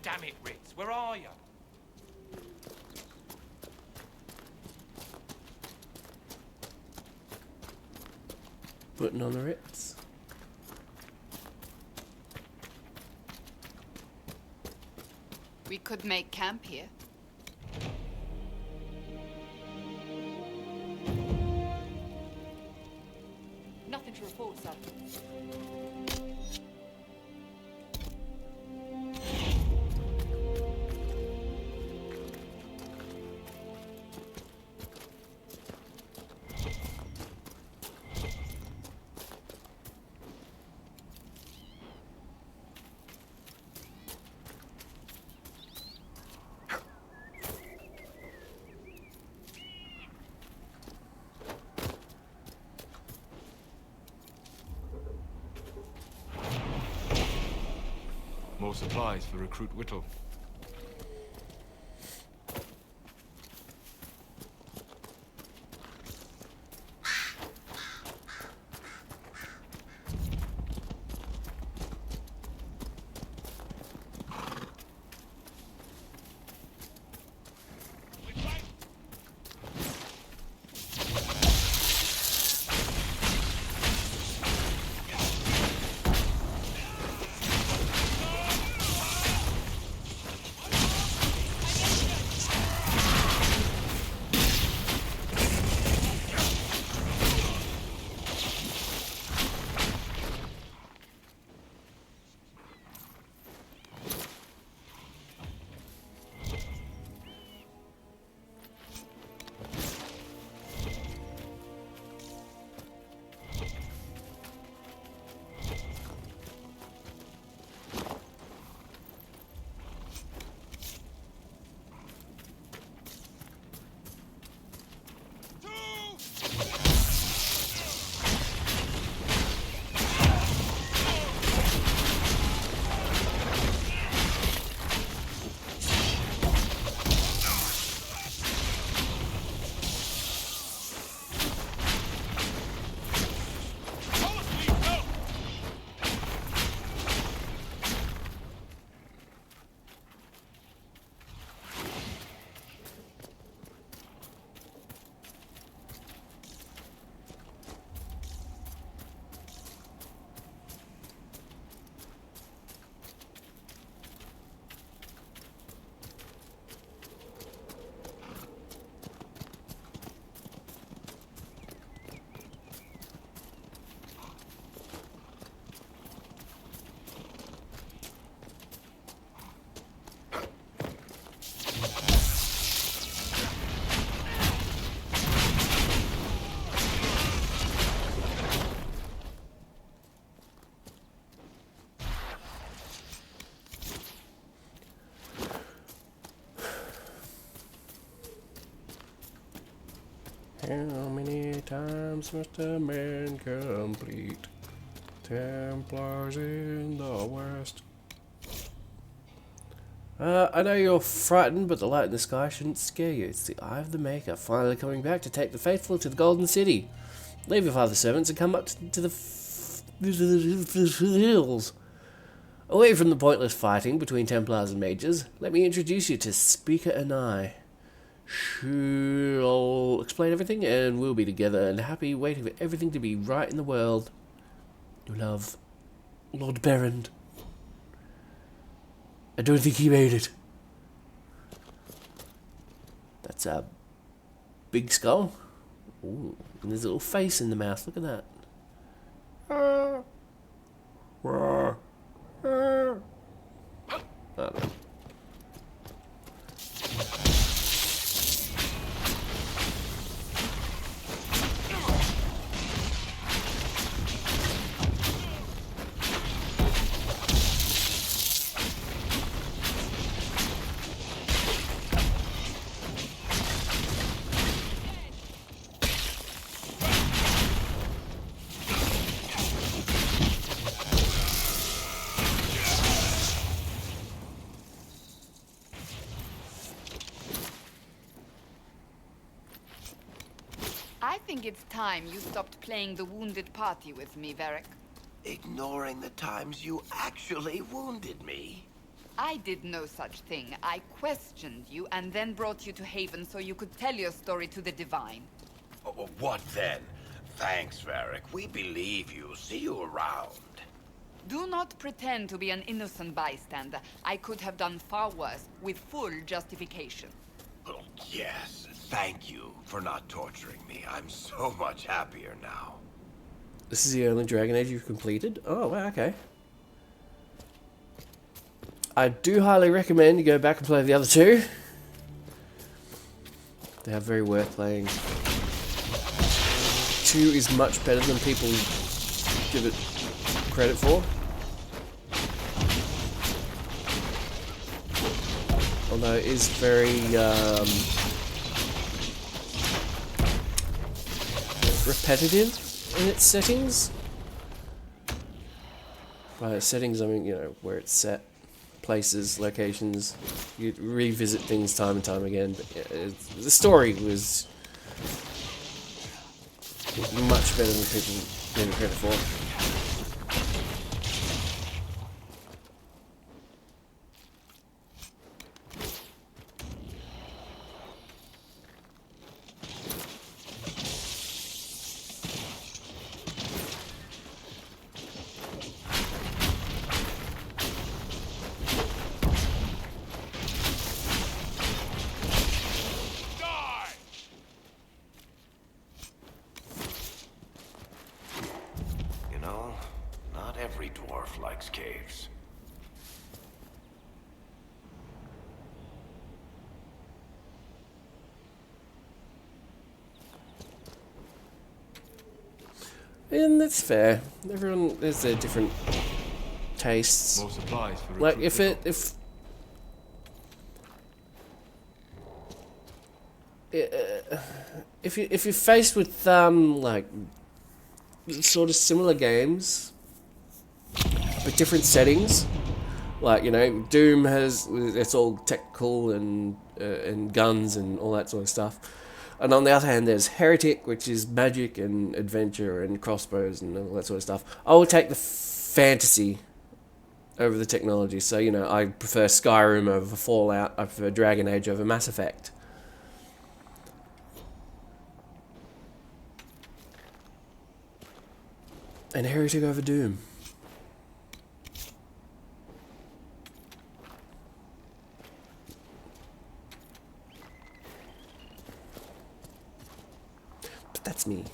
Damn it, Ritz, where are you? Putting on the Ritz. We could make camp here. Nothing to report, sir. More supplies for Recruit Whittle. How many times must a man complete? Templars in the West. I know you're frightened, but the light in the sky shouldn't scare you. It's the Eye of the Maker, finally coming back to take the faithful to the Golden City. Leave your father's servants and come up to the hills. Away from the pointless fighting between Templars and Mages, let me introduce you to Speaker and I. She'll explain everything, and we'll be together and happy, waiting for everything to be right in the world. Your love, Lord Berend. I don't think he made it. That's a big skull. Ooh, and there's a little face in the mouth. Look at that. Oh, no. I think it's time you stopped playing the wounded party with me, Varric. Ignoring the times you actually wounded me. I did no such thing. I questioned you and then brought you to Haven so you could tell your story to the Divine. Oh, what then? Thanks, Varric. We believe you. See you around. Do not pretend to be an innocent bystander. I could have done far worse, with full justification. Oh, yes. Thank you for not torturing me. I'm so much happier now. This is the only Dragon Age you've completed? Oh, wow, okay. I do highly recommend you go back and play the other two. They are very worth playing. 2 is much better than people give it credit for. Although it is very repetitive in its settings. By settings, I mean, you know, where it's set, places, locations. You revisit things time and time again. But yeah, the story was much better than people give it credit for. Every dwarf likes caves. And that's fair. Everyone has their different tastes. More supplies for like recruit if you're faced with like sort of similar games but different settings, like, you know, Doom has, it's all technical and guns and all that sort of stuff, and on the other hand there's Heretic, which is magic and adventure and crossbows and all that sort of stuff. I will take the fantasy over the technology. So, you know, I prefer Skyrim over Fallout, I prefer Dragon Age over Mass Effect. And Heretic over Doom. But that's me.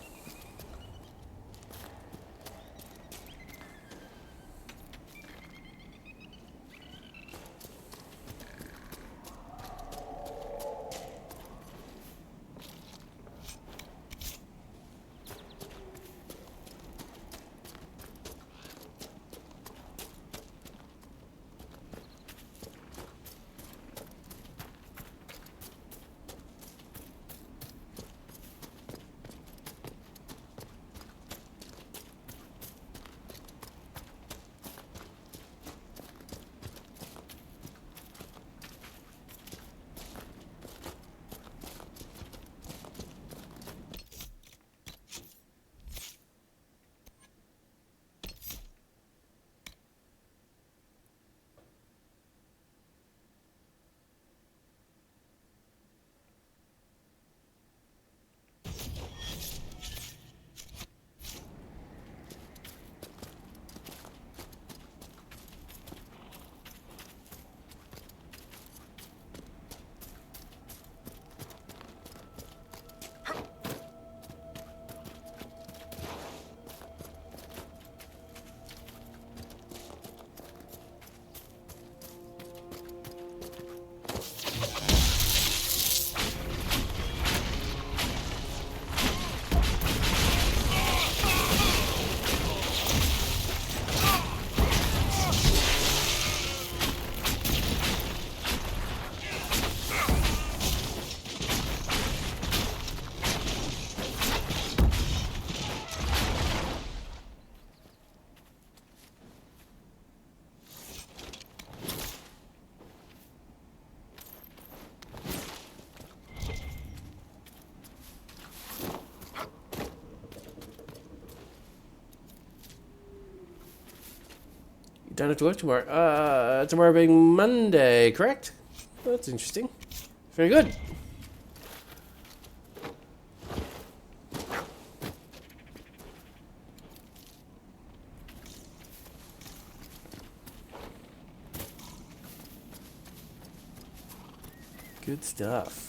Don't have to work tomorrow. Tomorrow being Monday, correct? That's interesting. Very good. Good stuff.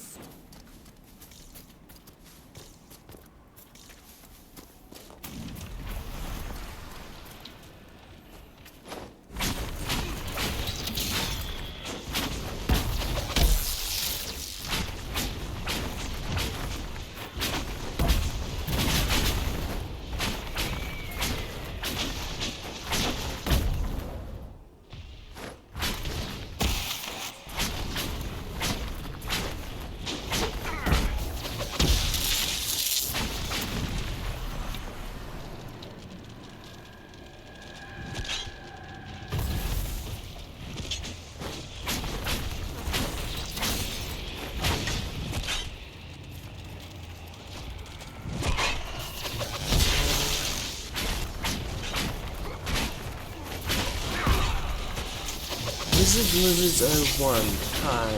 Lizards 01. Hi.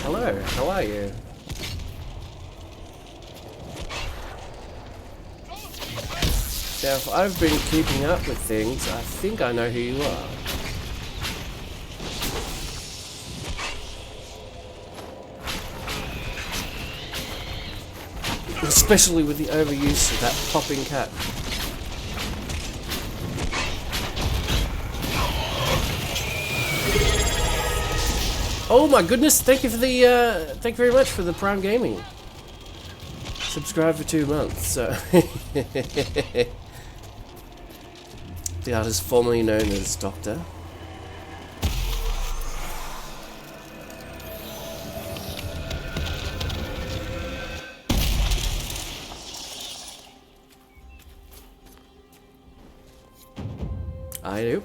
Hello, how are you? Now, if I've been keeping up with things, I think I know who you are. Especially with the overuse of that popping cat. Oh my goodness, thank you for the, thank you very much for the Prime Gaming. Subscribe for 2 months, so. The artist formerly known as Doctor. I do.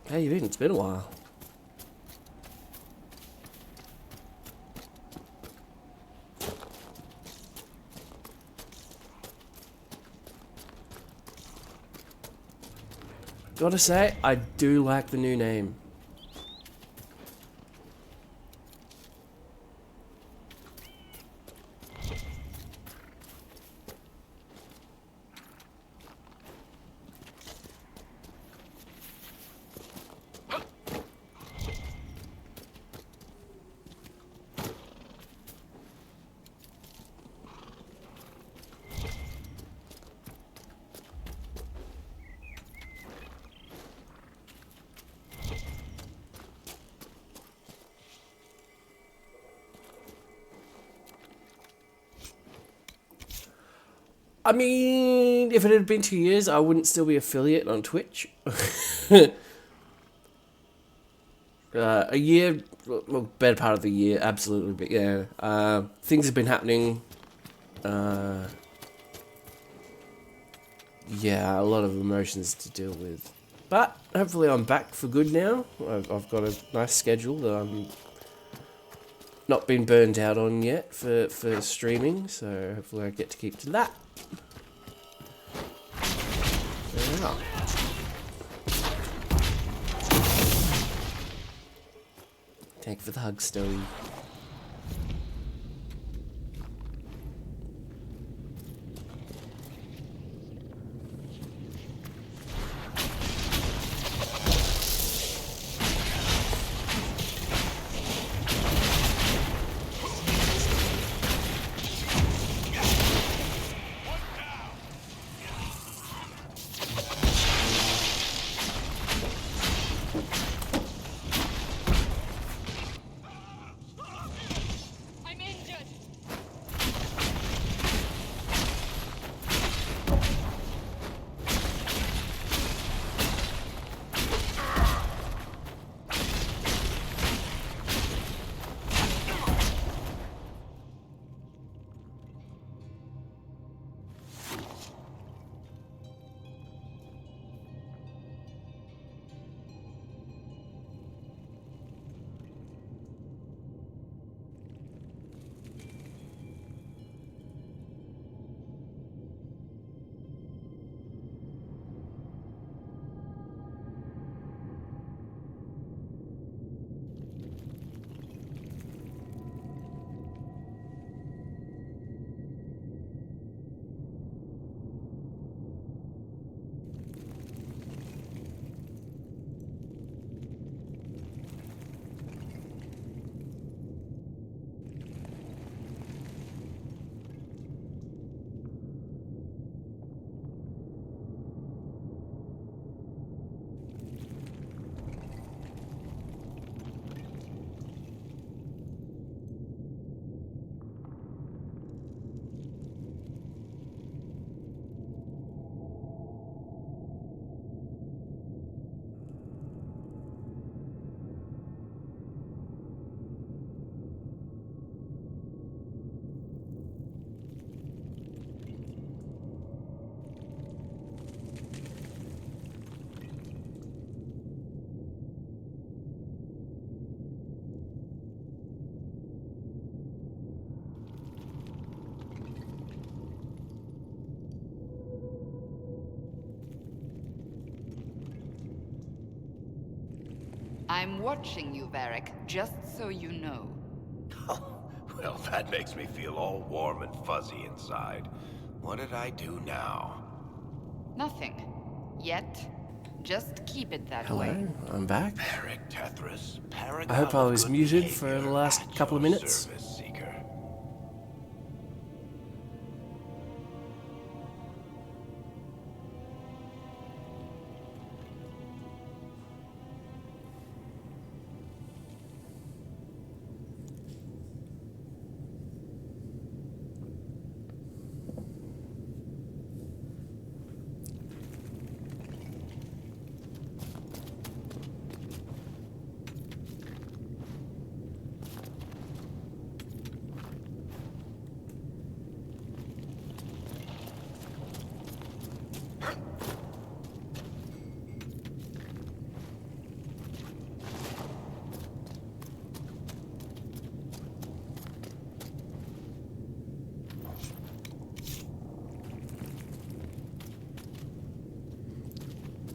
How you been? It's been a while. Gotta say, I do like the new name. I mean, if it had been 2 years, I wouldn't still be affiliate on Twitch. A year, well, better part of the year, absolutely, but yeah. Things have been happening. Yeah, a lot of emotions to deal with. But hopefully I'm back for good now. I've got a nice schedule that I'm not been burned out on yet for streaming, so hopefully I get to keep to that. Yeah. Thank you for the hug, Stoey. I'm watching you, Varric, just so you know. Well, that makes me feel all warm and fuzzy inside. What did I do now? Nothing. Yet. Just keep it that way. Hello, I'm back. Varric Tethras, paragon I hope I of was good muted for the behavior last at couple of your minutes. service, Seeker.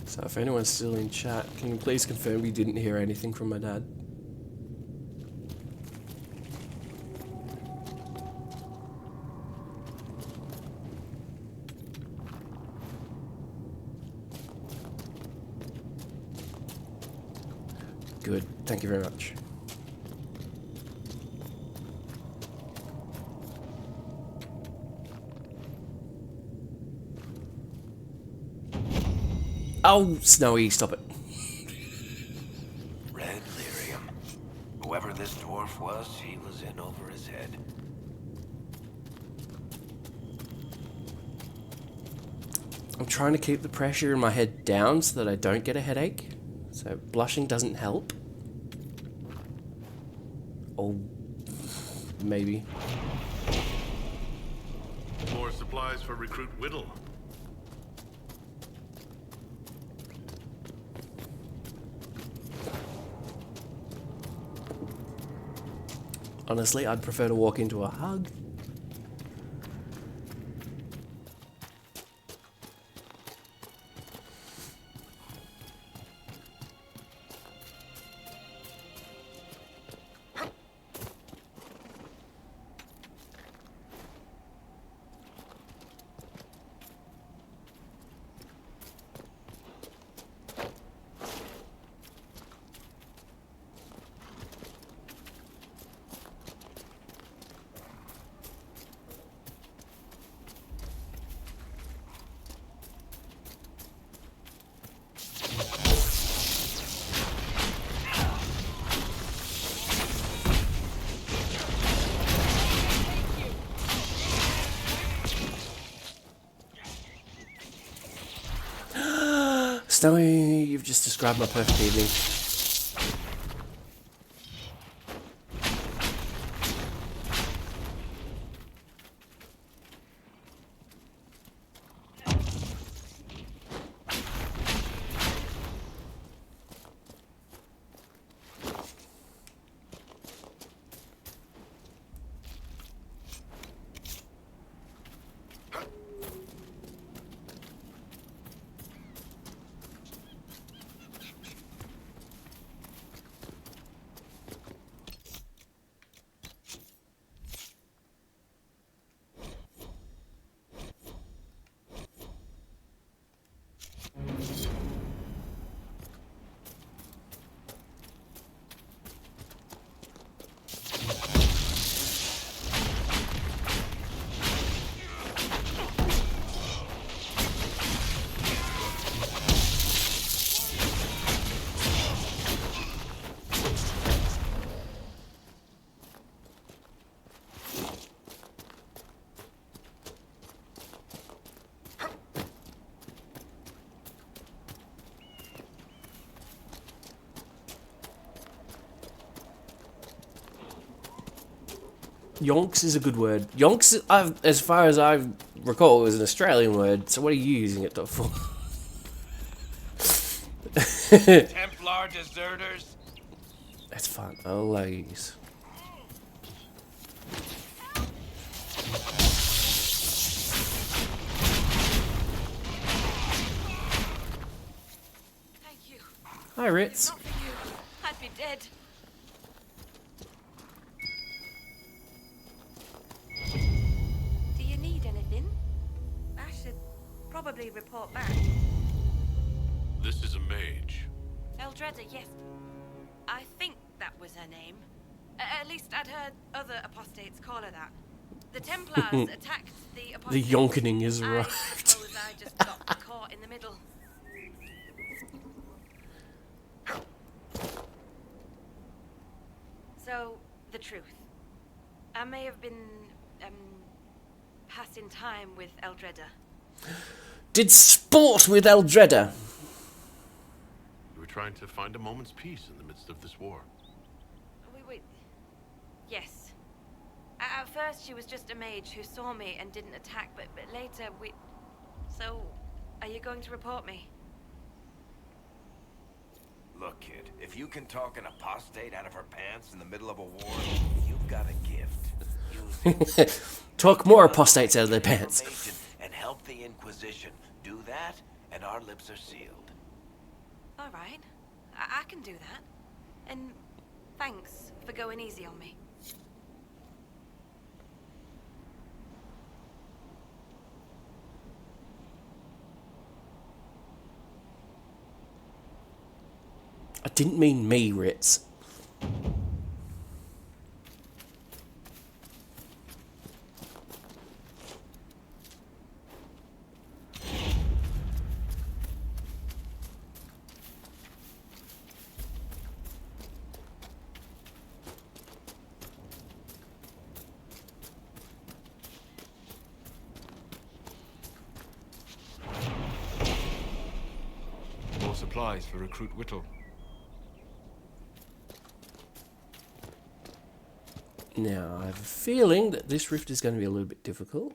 So if anyone's still in chat, can you please confirm you didn't hear anything from my dad? Good, thank you very much. Oh, Snowy, stop it. Red lyrium. Whoever this dwarf was, he was in over his head. I'm trying to keep the pressure in my head down so that I don't get a headache. So blushing doesn't help. Or maybe. More supplies for Recruit Whittle. Honestly, I'd prefer to walk into a hug. Snowy, you've just described my perfect evening. Yonks is a good word. Yonks, as far as I recall, is an Australian word. So what are you using it for? Templar deserters? That's fun. Oh, ladies. Thank you. Hi, Ritz. Not for you. I'd probably report back. This is a mage. Eldreda, yes. I think that was her name. At least I'd heard other apostates call her that. The Templars attacked the The apostates. yonkening is I arrived. suppose I just got caught in the middle. So, the truth. I may have been, passing time with Eldreda. Did sport with Eldreda. You were trying to find a moment's peace in the midst of this war. Wait. Yes. At first, she was just a mage who saw me and didn't attack, but later we... So, are you going to report me? Look, kid, if you can talk an apostate out of her pants in the middle of a war, you've got a gift. Use it. Talk more apostates out of their pants. And help the Inquisition. Do that, and our lips are sealed. All right. I can do that. And thanks for going easy on me. I didn't mean me, Ritz. More supplies for Recruit Whittle. Now, I have a feeling that this rift is going to be a little bit difficult.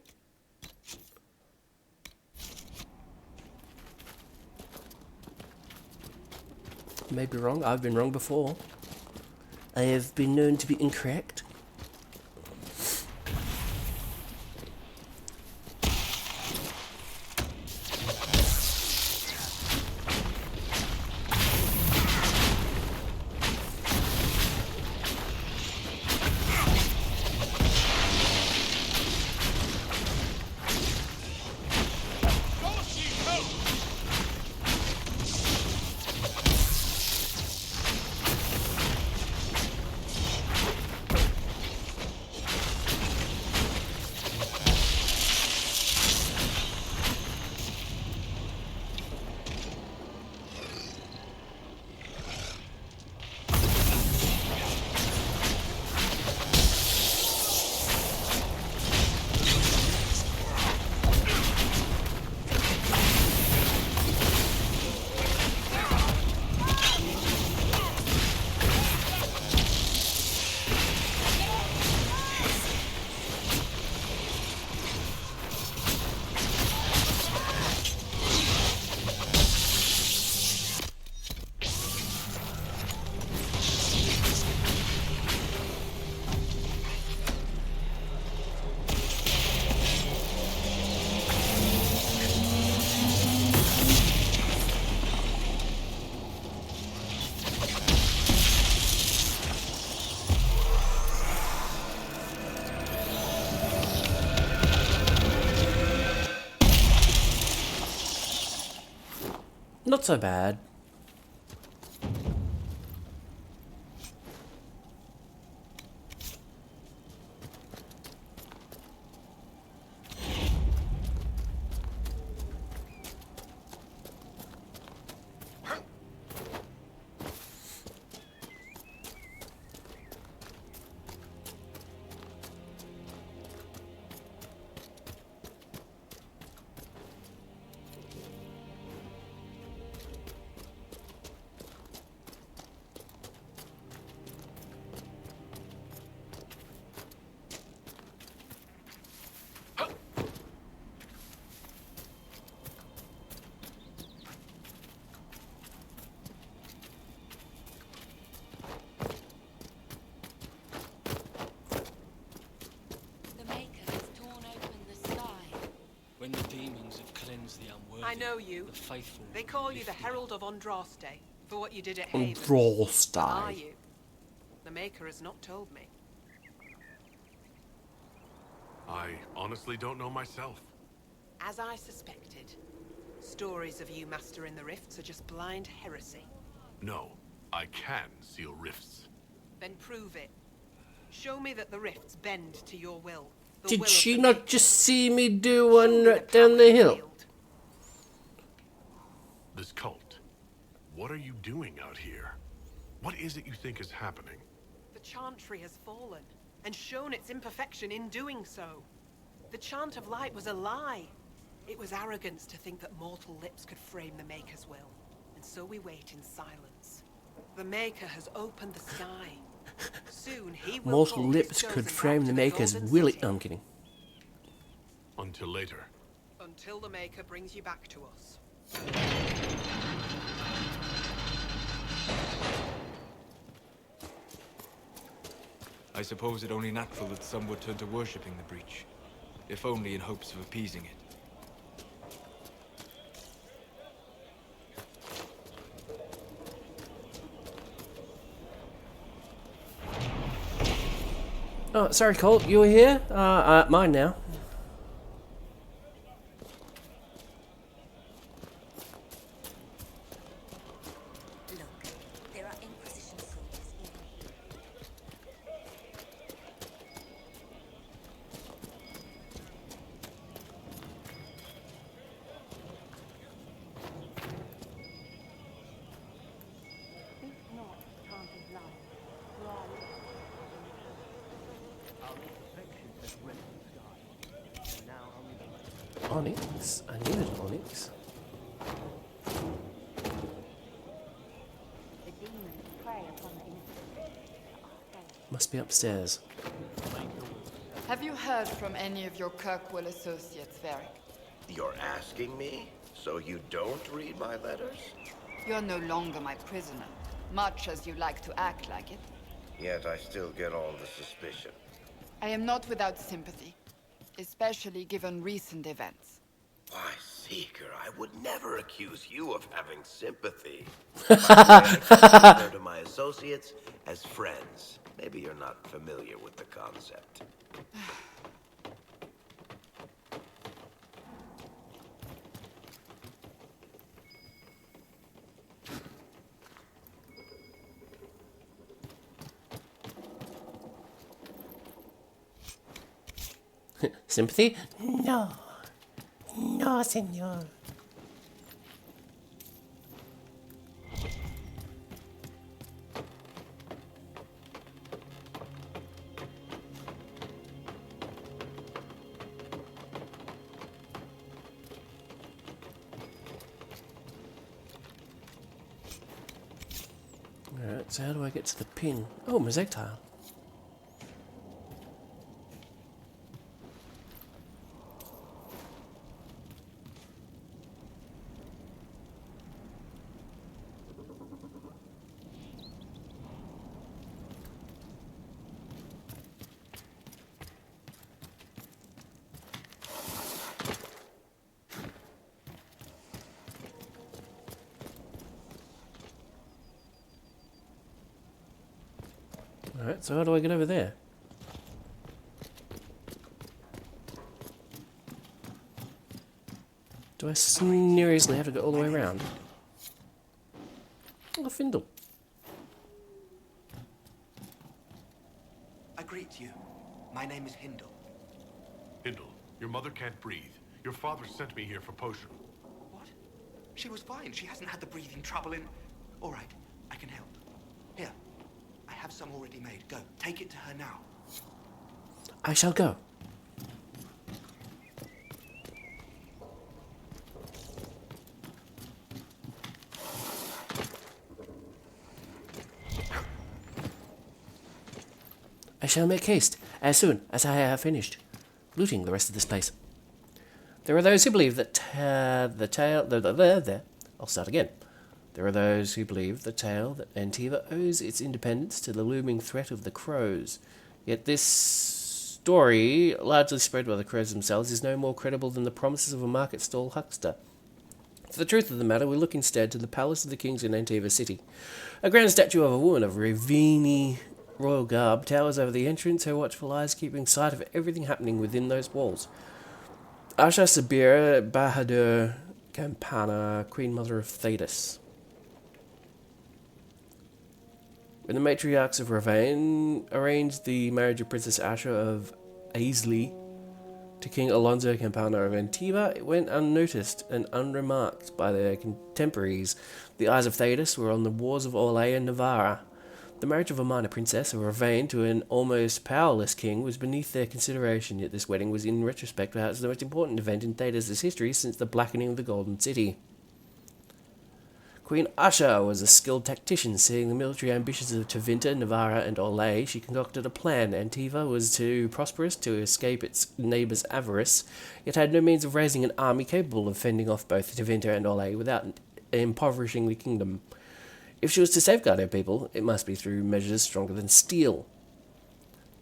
May be wrong. I've been wrong before. I have been known to be incorrect. Not so bad. I know you. The faithful. They call you the Herald of Andraste for what you did at Haven. Andraste. Are you? The Maker has not told me. I honestly don't know myself. As I suspected. Stories of you mastering the rifts are just blind heresy. No, I can seal rifts. Then prove it. Show me that the rifts bend to your will. The Did will of she the not Maker. just see me do Show one me the right down power the you hill? wield. This cult. What are you doing out here? What is it you think is happening? The chantry has fallen, and shown its imperfection in doing so. The chant of light was a lie. It was arrogance to think that mortal lips could frame the Maker's will. And so we wait in silence. The Maker has opened the sky. Soon he will Mortal call his lips chosen could back frame to the Maker's Golden will. City. No, I'm kidding. Until later. Until the Maker brings you back to us. I suppose it only natural that some would turn to worshipping the breach, if only in hopes of appeasing it. Oh, sorry, Colt. You were here? Mine now. Look, there are Inquisition soldiers in here. Onyx? I needed onyx. The demons prey upon the innocent. Must be upstairs. Have you heard from any of your Kirkwall associates, Varric? You're asking me? So you don't read my letters? You're no longer my prisoner, much as you like to act like it. Yet I still get all the suspicion. I am not without sympathy, especially given recent events. Why, Seeker, I would never accuse you of having sympathy. I refer to my associates as friends. Maybe you're not familiar with the concept. Sympathy? No. No, senor. Alright, so how do I get to the pin? Oh, mosaic tile. Alright, so how do I get over there? Do I seriously have to go all the way around? Oh, Findle. I greet you. My name is Hindle. Hindle, your mother can't breathe. Your father sent me here for potion. What? She was fine. She hasn't had the breathing trouble in... All right, I can help. Here, I have some already made. Go, take it to her now. I shall go. I shall make haste as soon as I have finished looting the rest of this place. There are those who believe that I'll start again. There are those who believe the tale that Antiva owes its independence to the looming threat of the crows. Yet this story, largely spread by the crows themselves, is no more credible than the promises of a market stall huckster. For the truth of the matter, we look instead to the palace of the kings in Antiva City. A grand statue of a woman of Ravini royal garb towers over the entrance, her watchful eyes keeping sight of everything happening within those walls. Asha Sabira Bahadur Campana, Queen Mother of Thetis. When the matriarchs of Ravane arranged the marriage of Princess Asha of Aisley to King Alonso Campana of Antiva, it went unnoticed and unremarked by their contemporaries. The eyes of Thetis were on the wars of Orlais and Navarra. The marriage of a minor princess of Ravane to an almost powerless king was beneath their consideration, yet this wedding was in retrospect perhaps the most important event in Thetis' history since the blackening of the Golden City. Queen Asha was a skilled tactician. Seeing the military ambitions of Tevinter, Navarra, and Orlais, she concocted a plan. Antiva was too prosperous to escape its neighbours' avarice, yet had no means of raising an army capable of fending off both Tevinter and Orlais without impoverishing the kingdom. If she was to safeguard her people, it must be through measures stronger than steel.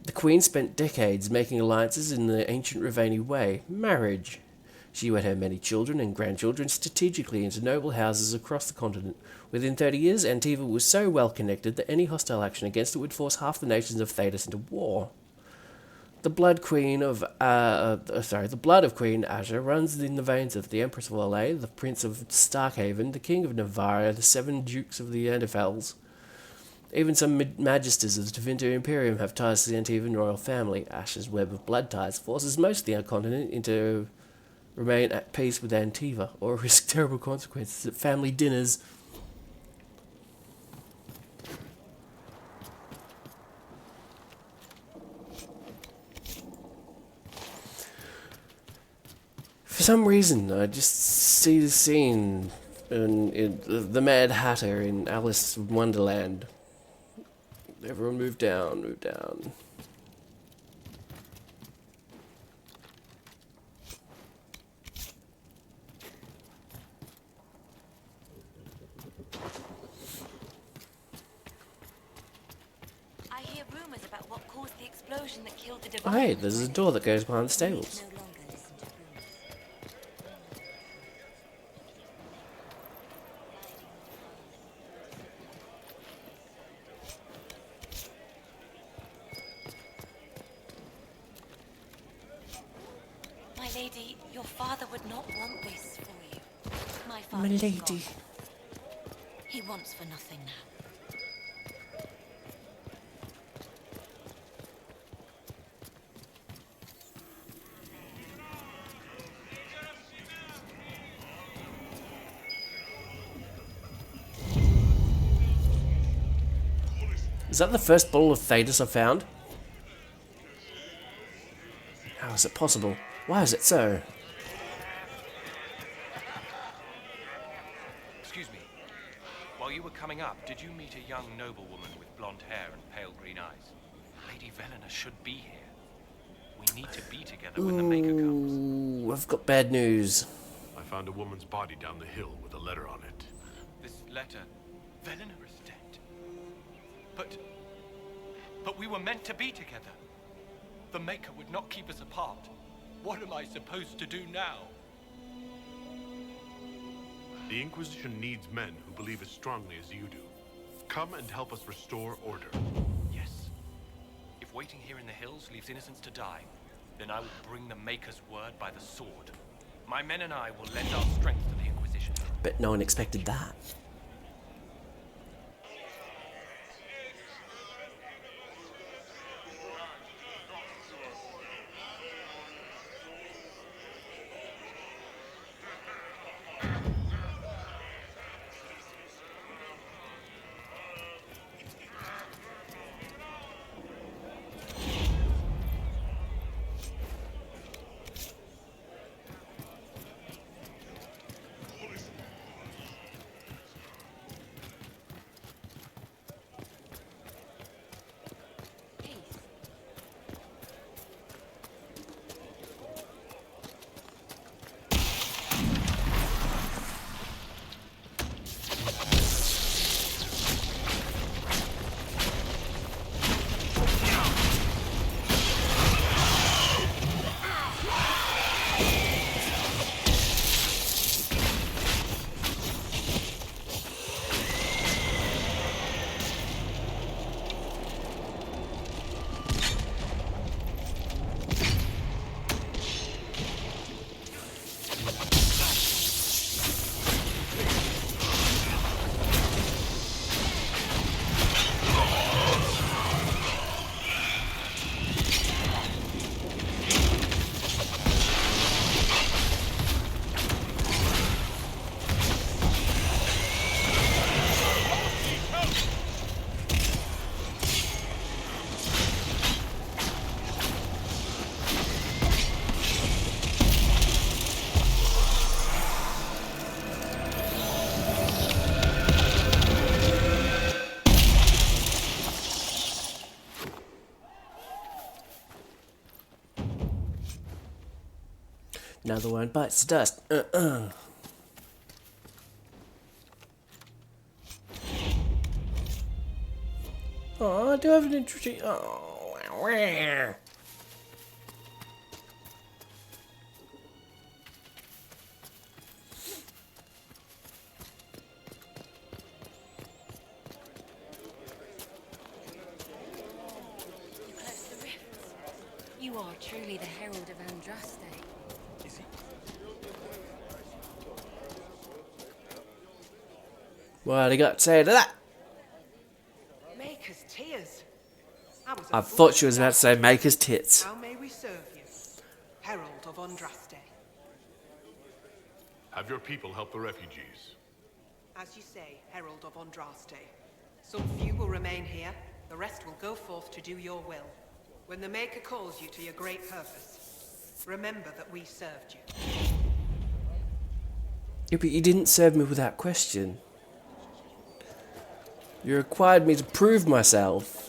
The queen spent decades making alliances in the ancient Ravani way, marriage. She wed her many children and grandchildren strategically into noble houses across the continent. Within 30 years, Antiva was so well connected that any hostile action against it would force half the nations of Thetis into war. The blood of Queen Asha runs in the veins of the Empress of Orlais, the Prince of Starkhaven, the King of Navarra, the 7 Dukes of the Andefels. Even some magisters of the Tevinter Imperium have ties to the Antivan royal family. Asha's web of blood ties forces most of the continent into remain at peace with Antiva, or risk terrible consequences at family dinners. For some reason, I just see the scene in the Mad Hatter in Alice in Wonderland. Everyone move down, move down. I hear rumors about what caused the explosion that killed the Oh, hey, there's a door that goes behind the stables. My lady, your father would not want this for you. My My father's lady. gone. He wants for nothing now. Is that the first ball of Thetis I've found? How is it possible? Why is it so? Excuse me. While you were coming up, did you meet a young noblewoman with blonde hair and pale green eyes? Lady Velena should be here. We need to be together when the Maker comes. Ooh, I've got bad news. I found a woman's body down the hill with a letter on it. This letter, Velena is dead. But we were meant to be together. The Maker would not keep us apart. What am I supposed to do now? The Inquisition needs men who believe as strongly as you do. Come and help us restore order. Yes. If waiting here in the hills leaves innocents to die, then I will bring the Maker's word by the sword. My men and I will lend our strength to the Inquisition. Bet no one expected that. Another one bites the dust. Oh, I do have an interesting. Oh, wow. You are truly the herald of Andraste. Is he? What do you got to say to that? Maker's tears. I thought she was about to say Maker's tits. How may we serve you? Herald of Andraste. Have your people help the refugees. As you say, Herald of Andraste. Some few will remain here, the rest will go forth to do your will. When the Maker calls you to your great purpose, remember that we served you. Yeah, but you didn't serve me with that question. You required me to prove myself.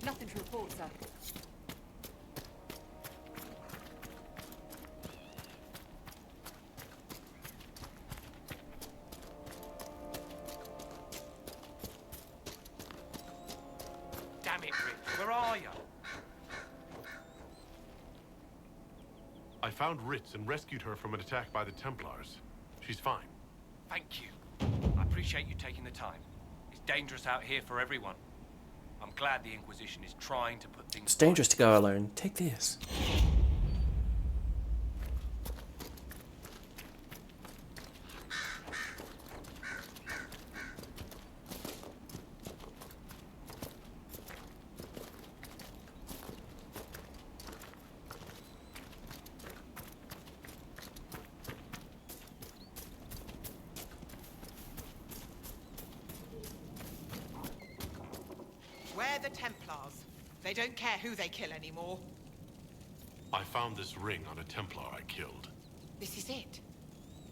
Nothing to report, sir. Damn it, Rich. Where are you? I found Ritz and rescued her from an attack by the Templars. She's fine. Thank you. I appreciate you taking the time. It's dangerous out here for everyone. I'm glad the Inquisition is trying to put things... It's dangerous to go alone. Take this. We're the Templars. They don't care who they kill anymore. I found this ring on a Templar I killed. This is it.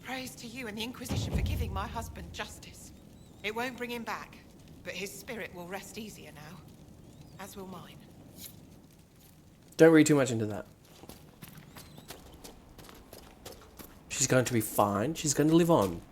Praise to you and the Inquisition for giving my husband justice. It won't bring him back, but his spirit will rest easier now. As will mine. Don't read too much into that. She's going to be fine. She's going to live on.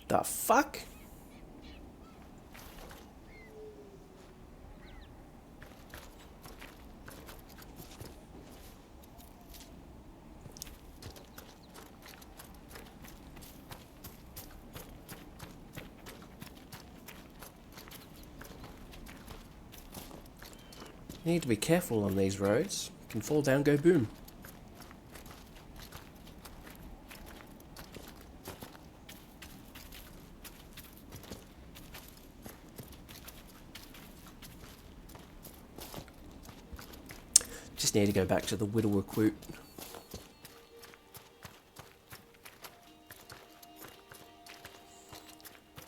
The fuck? You need to be careful on these roads. You can fall down, go boom. Just need to go back to the Whittle Recruit.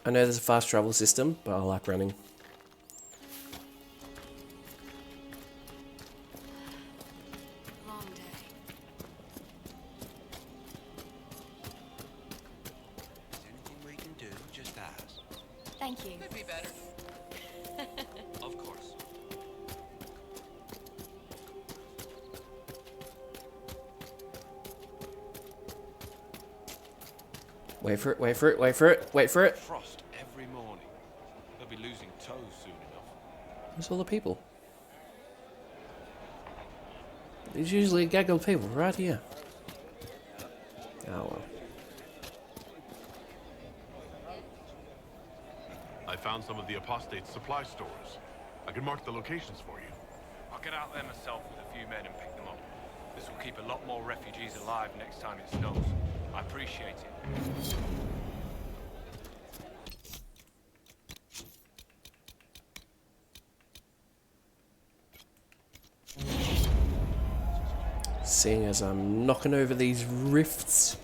I know there's a fast travel system, but I like running. Long day. Is anything we can do? Just ask. Thank you. Could be better. Of course. Wait for it, wait for it, wait for it, wait for it. Frost every morning. They'll be losing toes soon enough. Where's all the people? There's usually a gaggle of people right here. Oh well. I found some of the apostate's supply stores. I can mark the locations for you. I'll get out there myself with a few men and pick them up. This will keep a lot more refugees alive next time it snows. I appreciate it. Seeing as I'm knocking over these rifts.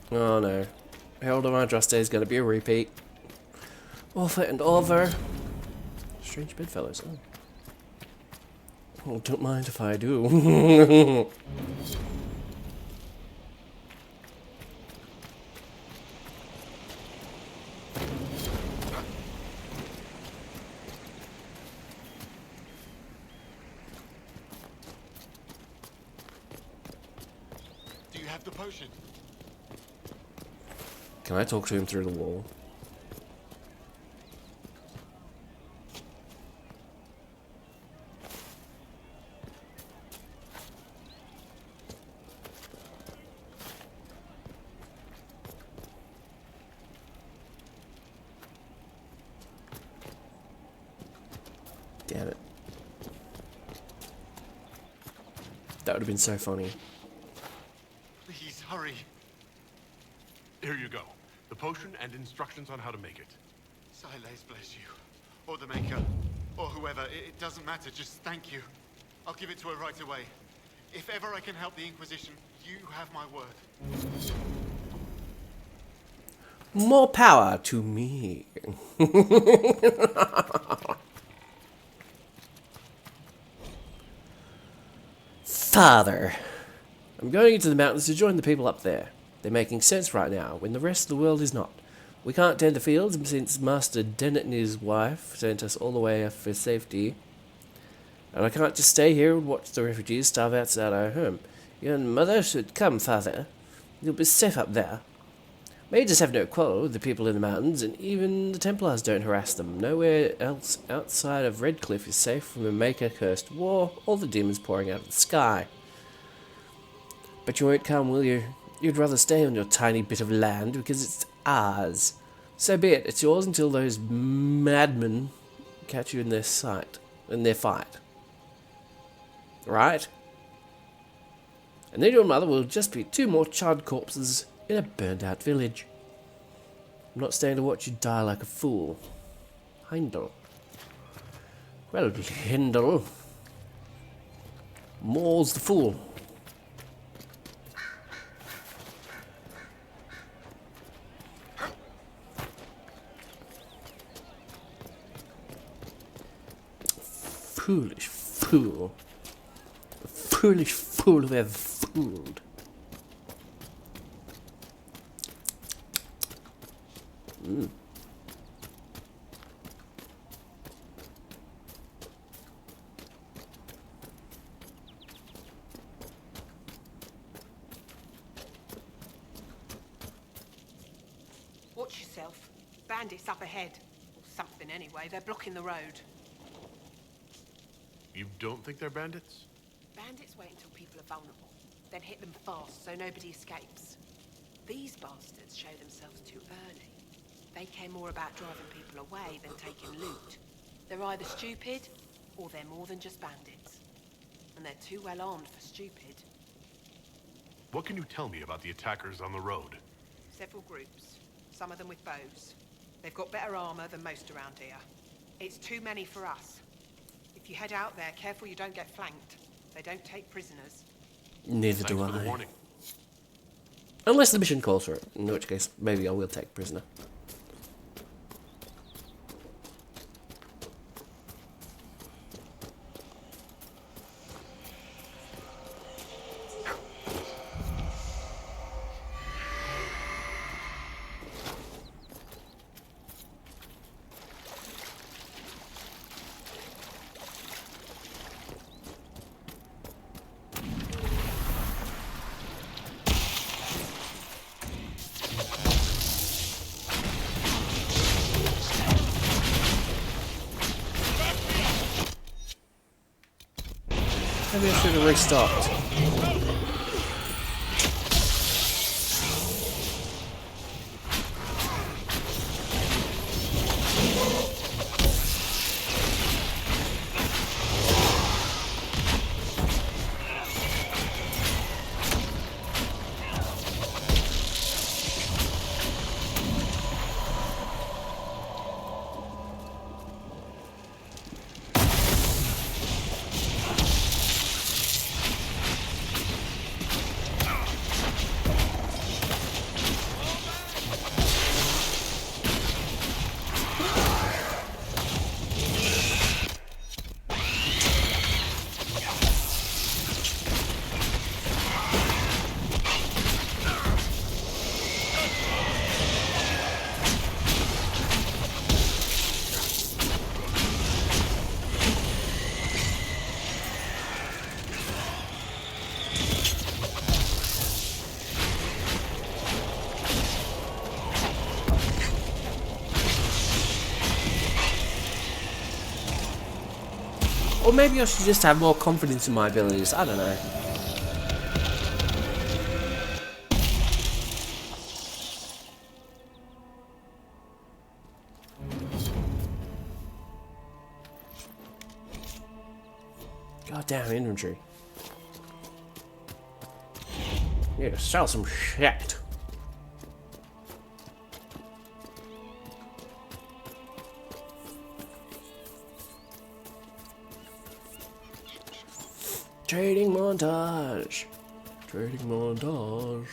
Oh no. Herald of Andraste is going to be a repeat. Over and over. Strange bedfellows. Oh. Oh, don't mind if I do. Do you have the potion? Can I talk to him through the wall? Damn it. That would have been so funny. Please, hurry. Here you go. The potion and instructions on how to make it. Silas bless you. Or the Maker. Or whoever. It doesn't matter. Just thank you. I'll give it to her right away. If ever I can help the Inquisition, you have my word. More power to me. Father, I'm going into the mountains to join the people up there. They're making sense right now, when the rest of the world is not. We can't tend the fields since Master Dennett and his wife sent us all the way up for safety. And I can't just stay here and watch the refugees starve outside our home. Your mother should come, Father. You'll be safe up there. Mages have no quarrel with the people in the mountains, and even the Templars don't harass them. Nowhere else outside of Redcliffe is safe from a Maker-cursed war or the demons pouring out of the sky. But you won't come, will you? You'd rather stay on your tiny bit of land because it's ours. So be it. It's yours until those madmen catch you in their fight. Right? And then your mother will just be 2 more charred corpses in a burned-out village. I'm not staying to watch you die like a fool. Heindel. Well, Heindel. More's the fool. Foolish fool. The foolish fool who ever fooled. Watch yourself. Bandits up ahead. Or something anyway. They're blocking the road. You don't think they're bandits? Bandits wait until people are vulnerable, then hit them fast so nobody escapes. These bastards show themselves too early. They care more about driving people away than taking loot. They're either stupid, or they're more than just bandits. And they're too well armed for stupid. What can you tell me about the attackers on the road? Several groups, some of them with bows. They've got better armor than most around here. It's too many for us. If you head out there, careful you don't get flanked. They don't take prisoners. Neither Thanks do for the I. warning. Unless the mission calls for it, in which case maybe I will take prisoner. Maybe I should have restocked. Or maybe I should just have more confidence in my abilities. I don't know. Goddamn inventory. Need to sell some shit. Trading montage. Trading montage.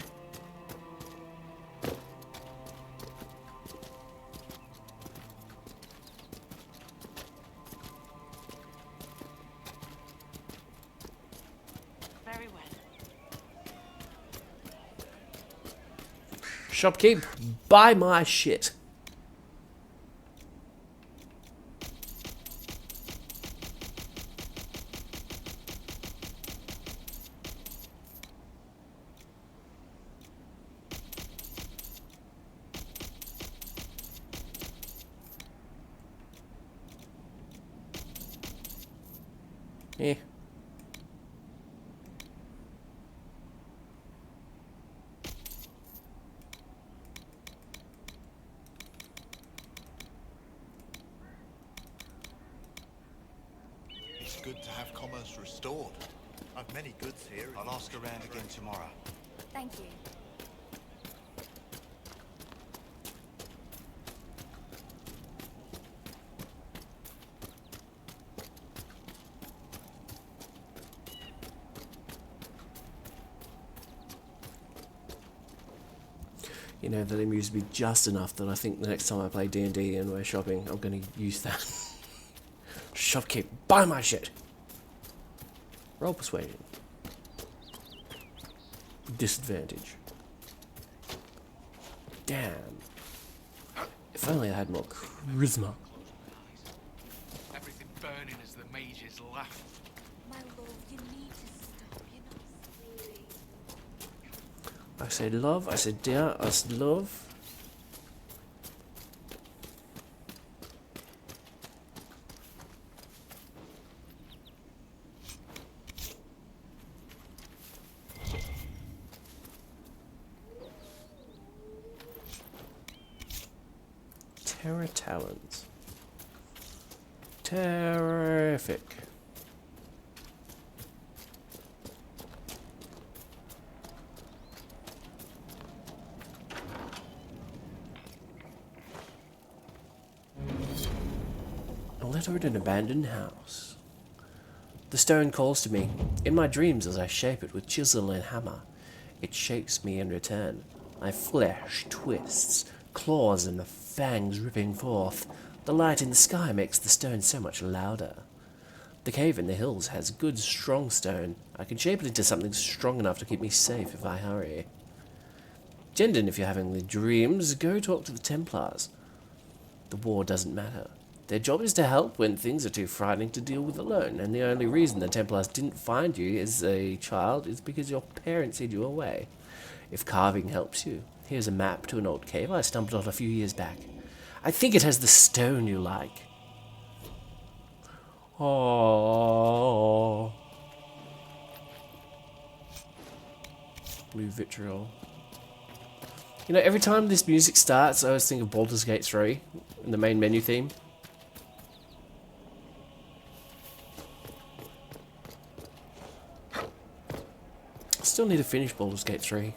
Very well. Shopkeep, buy my shit. Eh. It's good to have commerce restored. I've many goods here. I'll ask around again tomorrow. Thank you. You know, that amused me just enough that I think the next time I play D&D and we're shopping, I'm going to use that. Shopkeep, buy my shit. Roll persuasion. Disadvantage. Damn. If only I had more charisma. Everything burning as the mages laugh. My lord, you need to stop. You're not sleeping. I said love, I said dear, I said love. Terror Talons. Terrific. A letter in an abandoned house. The stone calls to me, in my dreams as I shape it with chisel and hammer. It shakes me in return. My flesh twists, claws and fangs ripping forth. The light in the sky makes the stone so much louder. The cave in the hills has good, strong stone. I can shape it into something strong enough to keep me safe if I hurry. Jendon, if you're having the dreams, go talk to the Templars. The war doesn't matter. Their job is to help when things are too frightening to deal with alone, and the only reason the Templars didn't find you as a child is because your parents hid you away. If carving helps you, here's a map to an old cave I stumbled on a few years back. I think it has the stone you like. Oh, blue vitriol. You know, every time this music starts, I always think of Baldur's Gate 3 in the main menu theme. I still need to finish Baldur's Gate 3.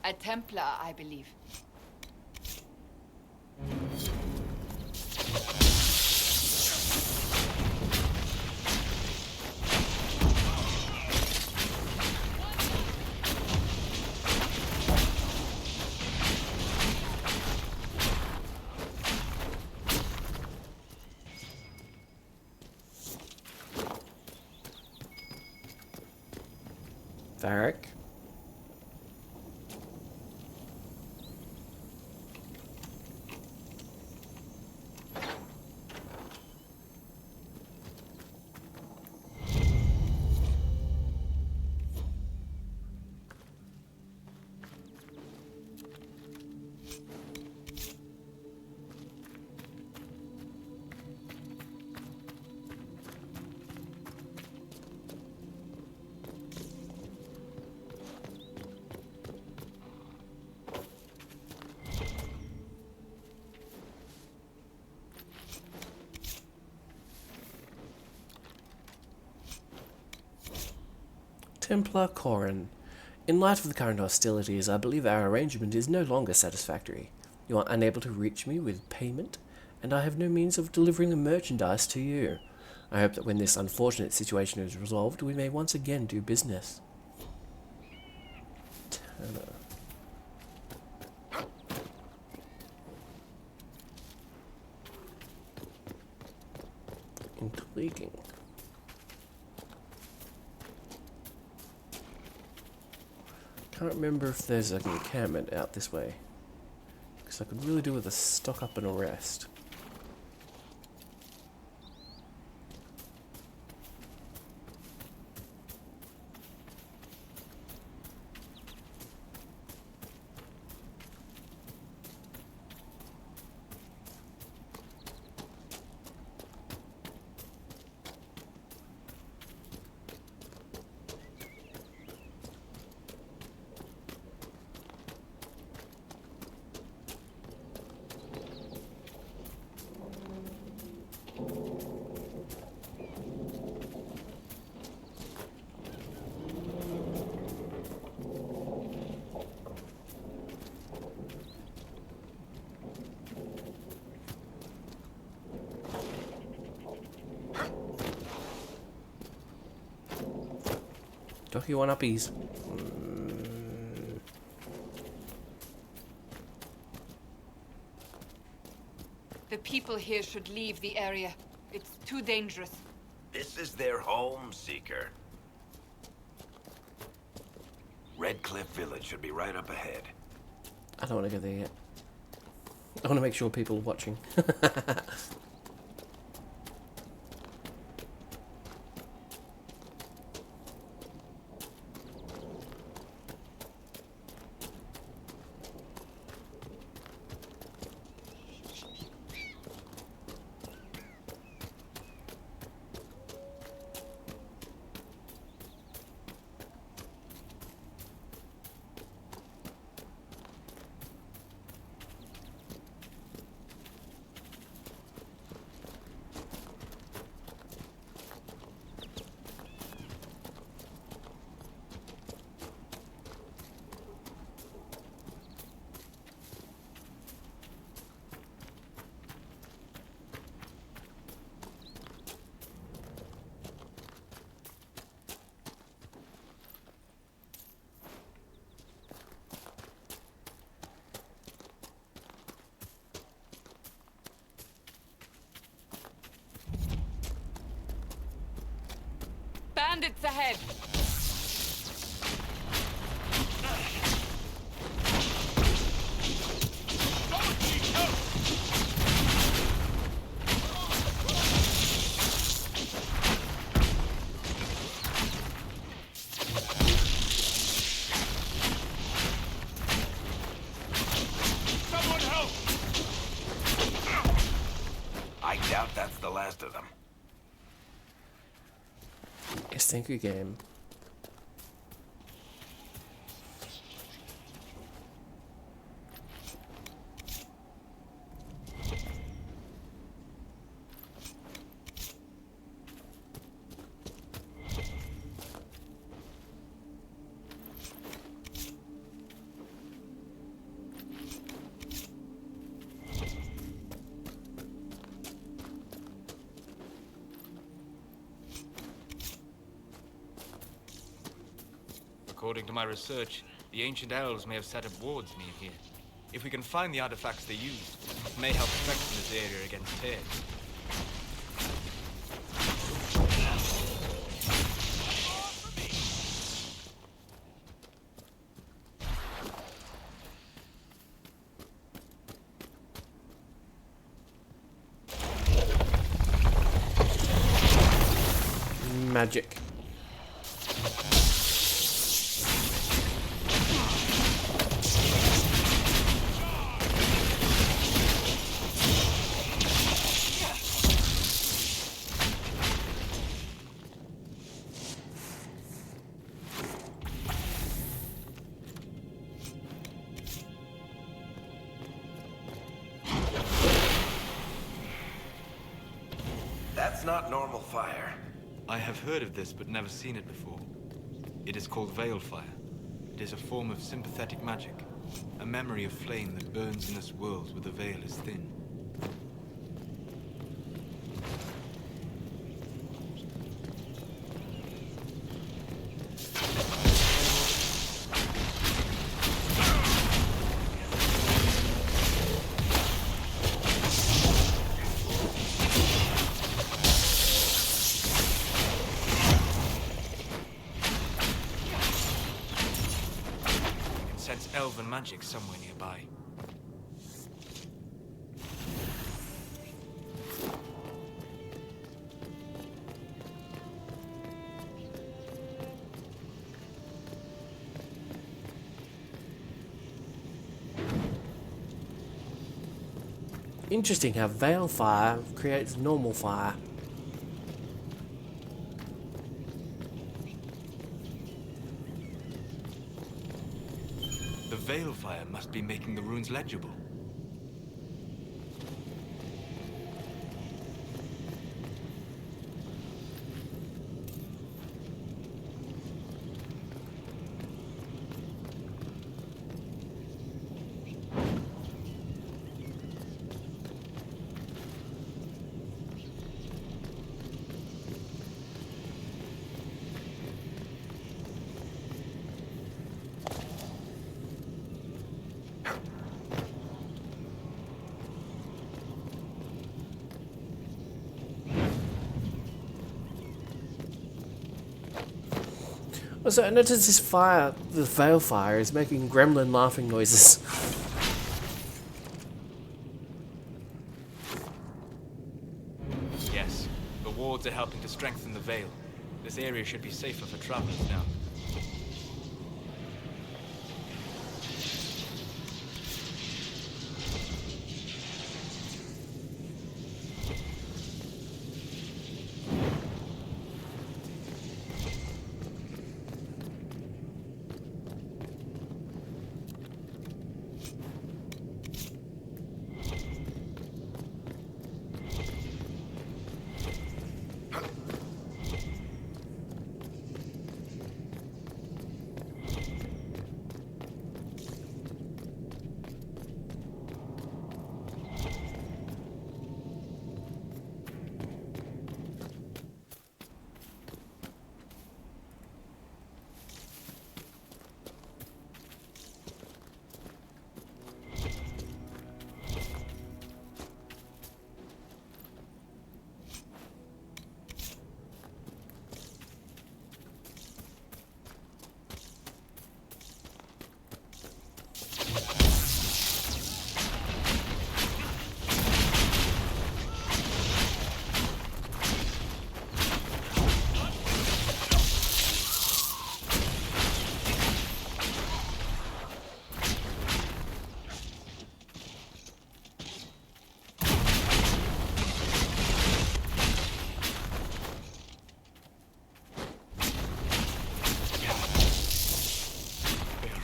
A Templar, I believe. Varric. Templar Corin. In light of the current hostilities, I believe our arrangement is no longer satisfactory. You are unable to reach me with payment, and I have no means of delivering the merchandise to you. I hope that when this unfortunate situation is resolved, we may once again do business. Tanner. Intriguing. Can't remember if there's like an encampment out this way, because I could really do with a stock up and a rest. Docky one-uppies. The people here should leave the area. It's too dangerous. This is their home, Seeker. Red Cliff Village should be right up ahead. I don't want to go there yet. I want to make sure people are watching. Bandits ahead! Someone help! I doubt that's the last of them. Yes, thank you, game. According to my research, the ancient elves may have set up wards near here. If we can find the artifacts they used, it may help strengthen this area against tears. Magic. That's not normal fire. I have heard of this, but never seen it before. It is called Veil Fire. It is a form of sympathetic magic, a memory of flame that burns in this world where the veil is thin. Sense elven magic somewhere nearby. Interesting how Veil Fire creates normal fire. The Veil Fire must be making the runes legible. Also, I noticed this fire, the veil fire, is making gremlin laughing noises. Yes, the wards are helping to strengthen the veil. This area should be safer for travelers now.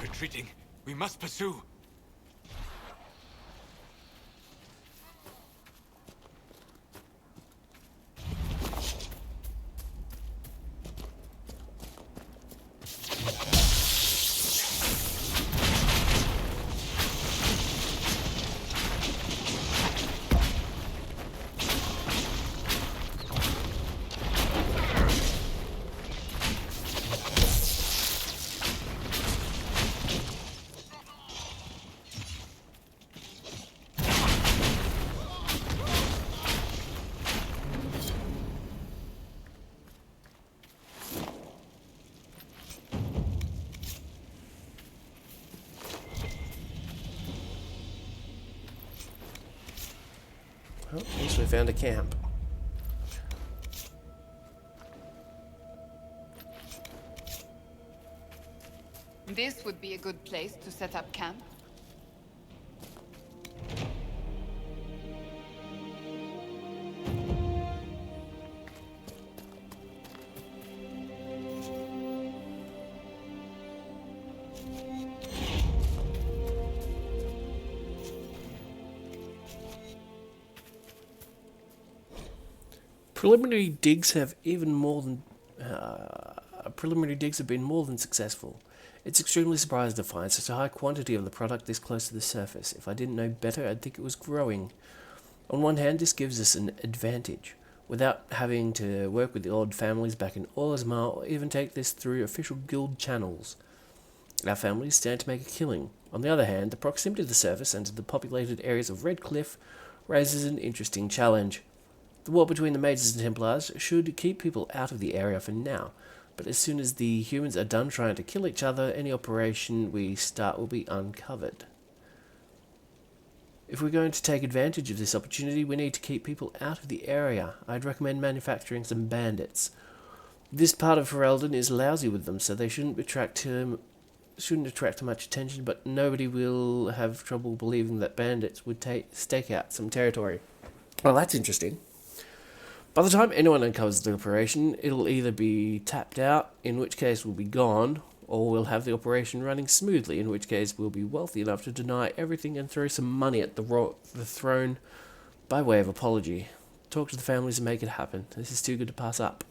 Retreating. We must pursue. Oh, at least we found a camp. This would be a good place to set up camp. Preliminary digs have even more than preliminary digs have been more than successful. It's extremely surprising to find such a high quantity of the product this close to the surface. If I didn't know better, I'd think it was growing. On one hand, this gives us an advantage, without having to work with the odd families back in Orlesmar or even take this through official guild channels. Our families stand to make a killing. On the other hand, the proximity to the surface and to the populated areas of Red Cliff raises an interesting challenge. The war between the Mages and Templars should keep people out of the area for now, but as soon as the humans are done trying to kill each other, any operation we start will be uncovered. If we're going to take advantage of this opportunity, we need to keep people out of the area. I'd recommend manufacturing some bandits. This part of Ferelden is lousy with them, so they shouldn't attract too much attention, but nobody will have trouble believing that bandits would stake out some territory. Well, that's interesting. By the time anyone uncovers the operation, it'll either be tapped out, in which case we'll be gone, or we'll have the operation running smoothly, in which case we'll be wealthy enough to deny everything and throw some money at the throne by way of apology. Talk to the families and make it happen. This is too good to pass up.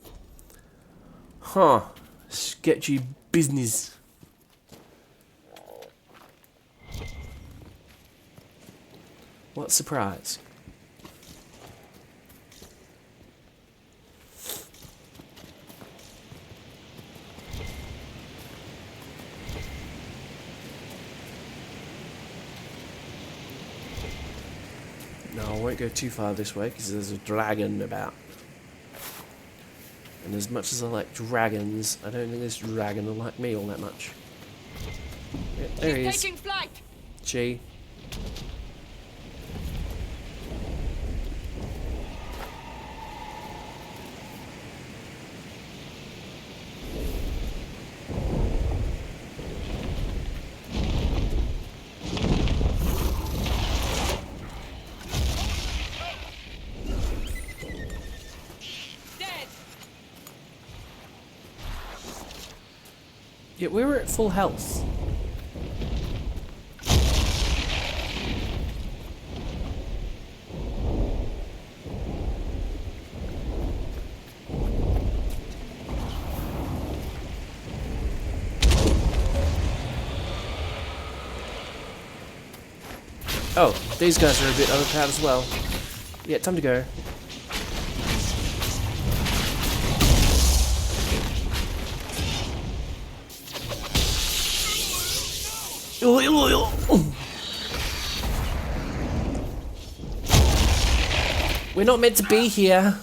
Huh. Sketchy business. What surprise. No, I won't go too far this way because there's a dragon about. And as much as I like dragons, I don't think this dragon will like me all that much. Yeah, there he is. Taking flight. G. Dead. Yeah, we were at full health. Oh, these guys are a bit overpowered as well. Yeah, time to go. We're not meant to be here.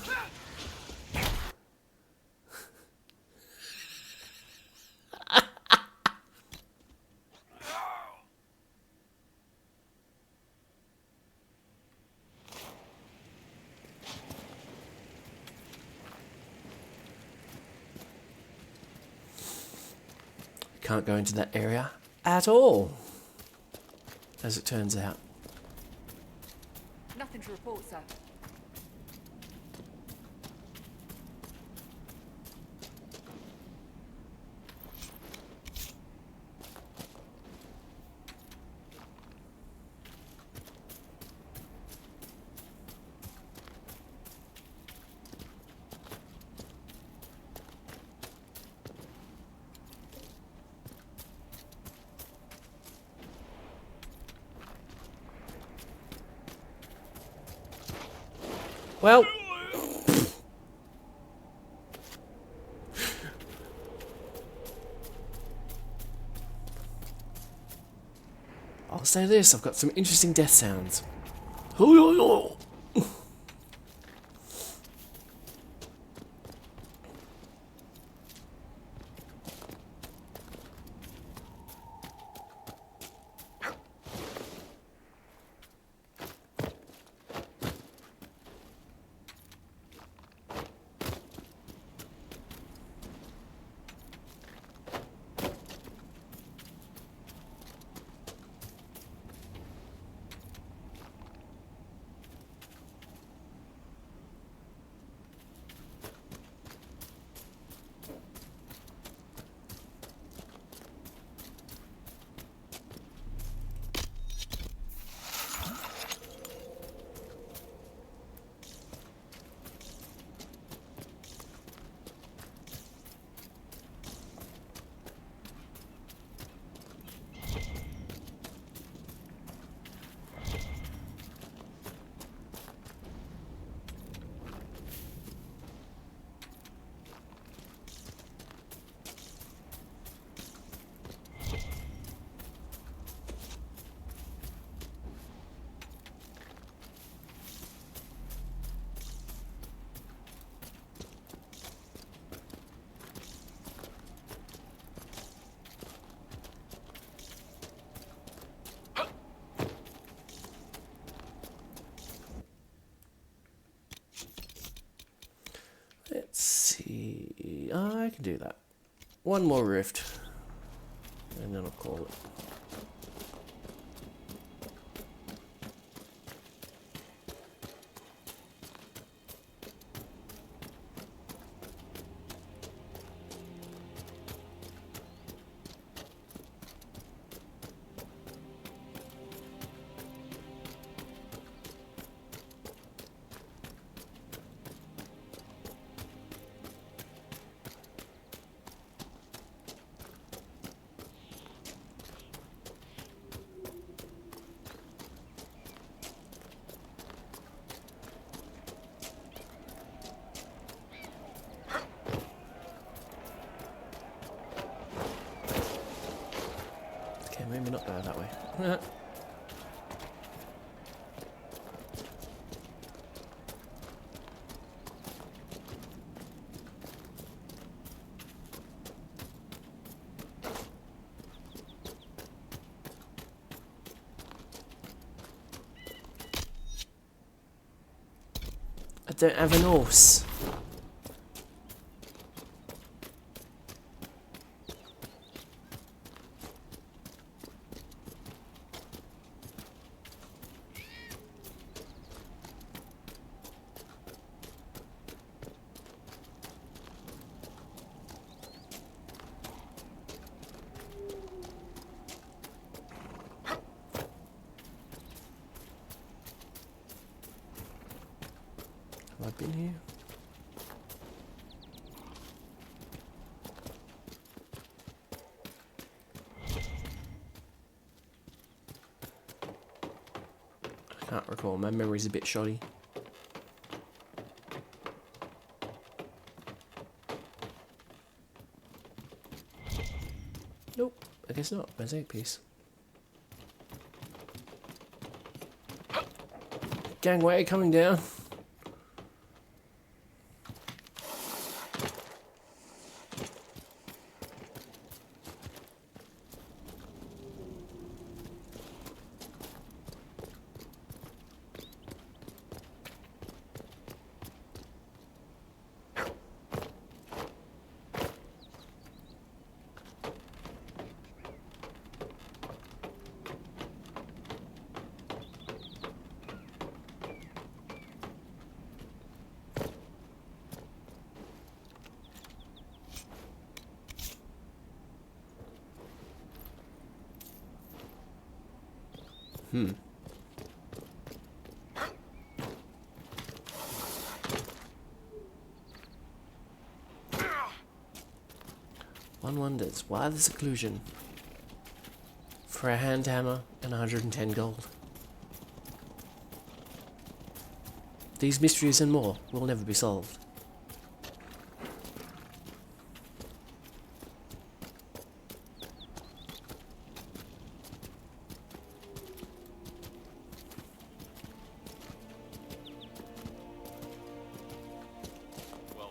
Can't go into that area at all, as it turns out. Nothing to report, sir. Well, I'll say this, I've got some interesting death sounds. Let's see. I can do that. One more rift, and then I'll call it. Maybe not go that way. I don't have an horse. Have I been here? I can't recall. My memory's a bit shoddy. Nope, I guess not. Mosaic piece. Gangway coming down. One wonders why the seclusion. For a hand hammer and 110 gold. These mysteries and more will never be solved. Well,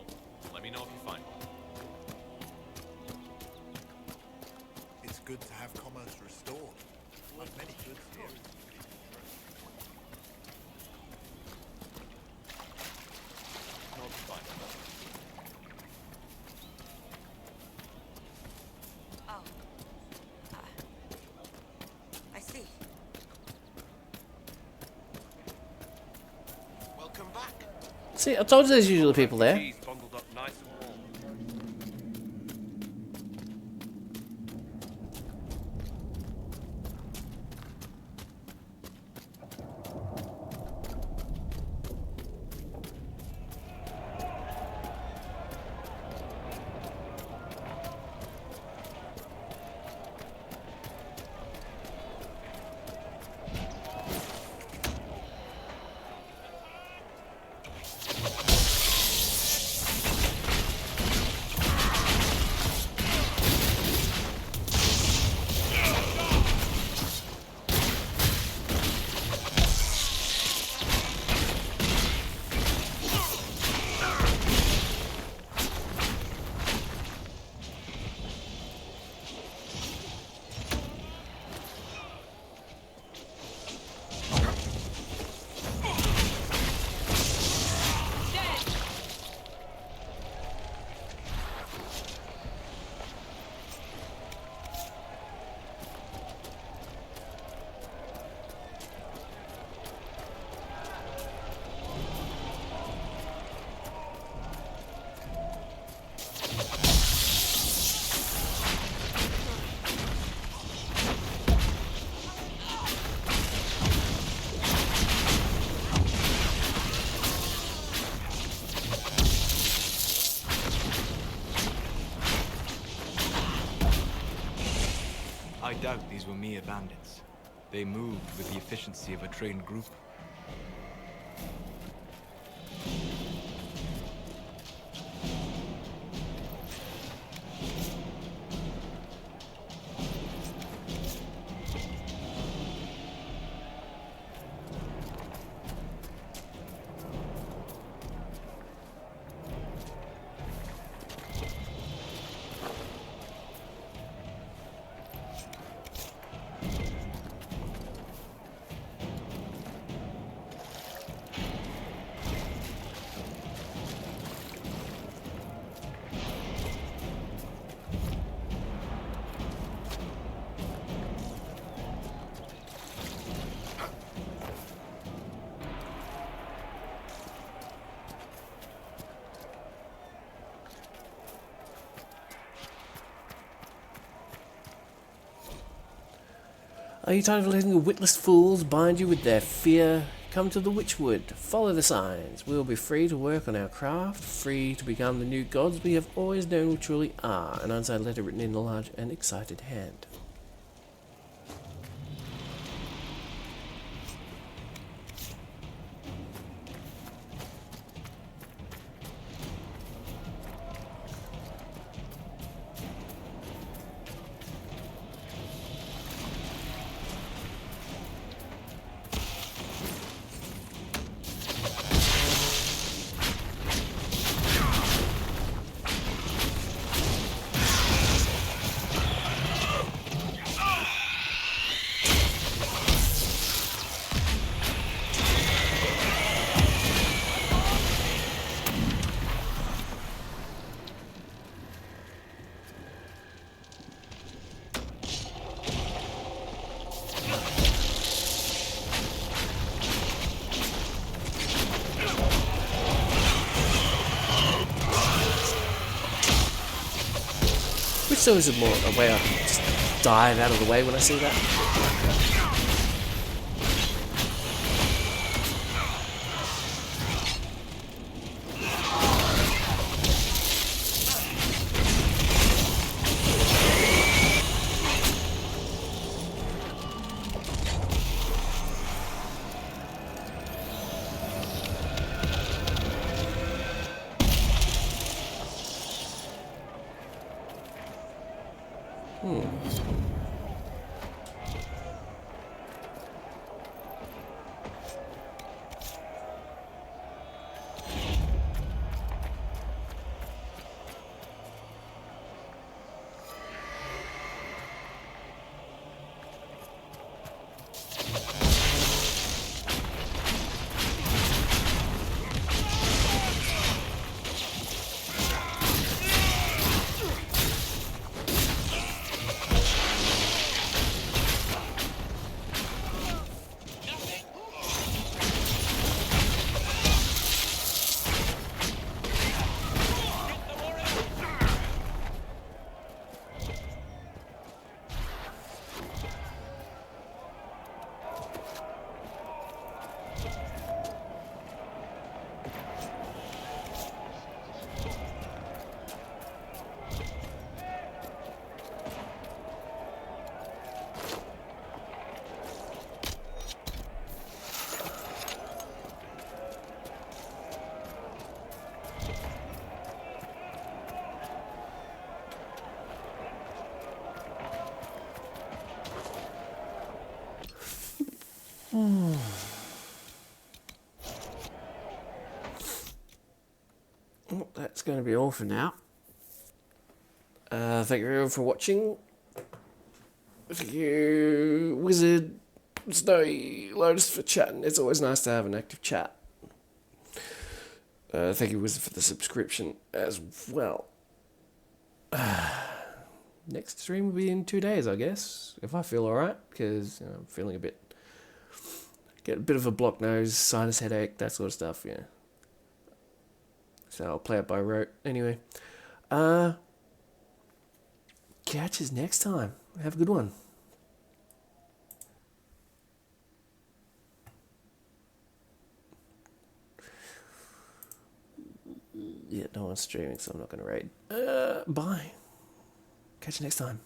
let me know if you find one. It's good to have commerce restored. I've many goods here. No, I'll be fine. Oh. I see. Welcome back. See, I told you there's usually people there. Cheese bundled up nice and warm. I doubt these were mere bandits. They moved with the efficiency of a trained group. Are you tired of letting the witless fools bind you with their fear? Come to the Witchwood. Follow the signs. We will be free to work on our craft, free to become the new gods we have always known we truly are. An unsigned letter written in a large and excited hand. So is it more a way I can just dive out of the way when I see that? Well, that's going to be all for now. Thank you everyone for watching. Thank you, Wizard, Snowy, Lotus for chatting. It's always nice to have an active chat. Thank you, Wizard, for the subscription as well. Next stream will be in 2 days, I guess, if I feel alright, because I'm feeling get a bit of a blocked nose, sinus headache, that sort of stuff, yeah. So I'll play it by rote. Anyway, catch us next time. Have a good one. Yeah, no one's streaming, so I'm not going to raid. Bye. Catch you next time.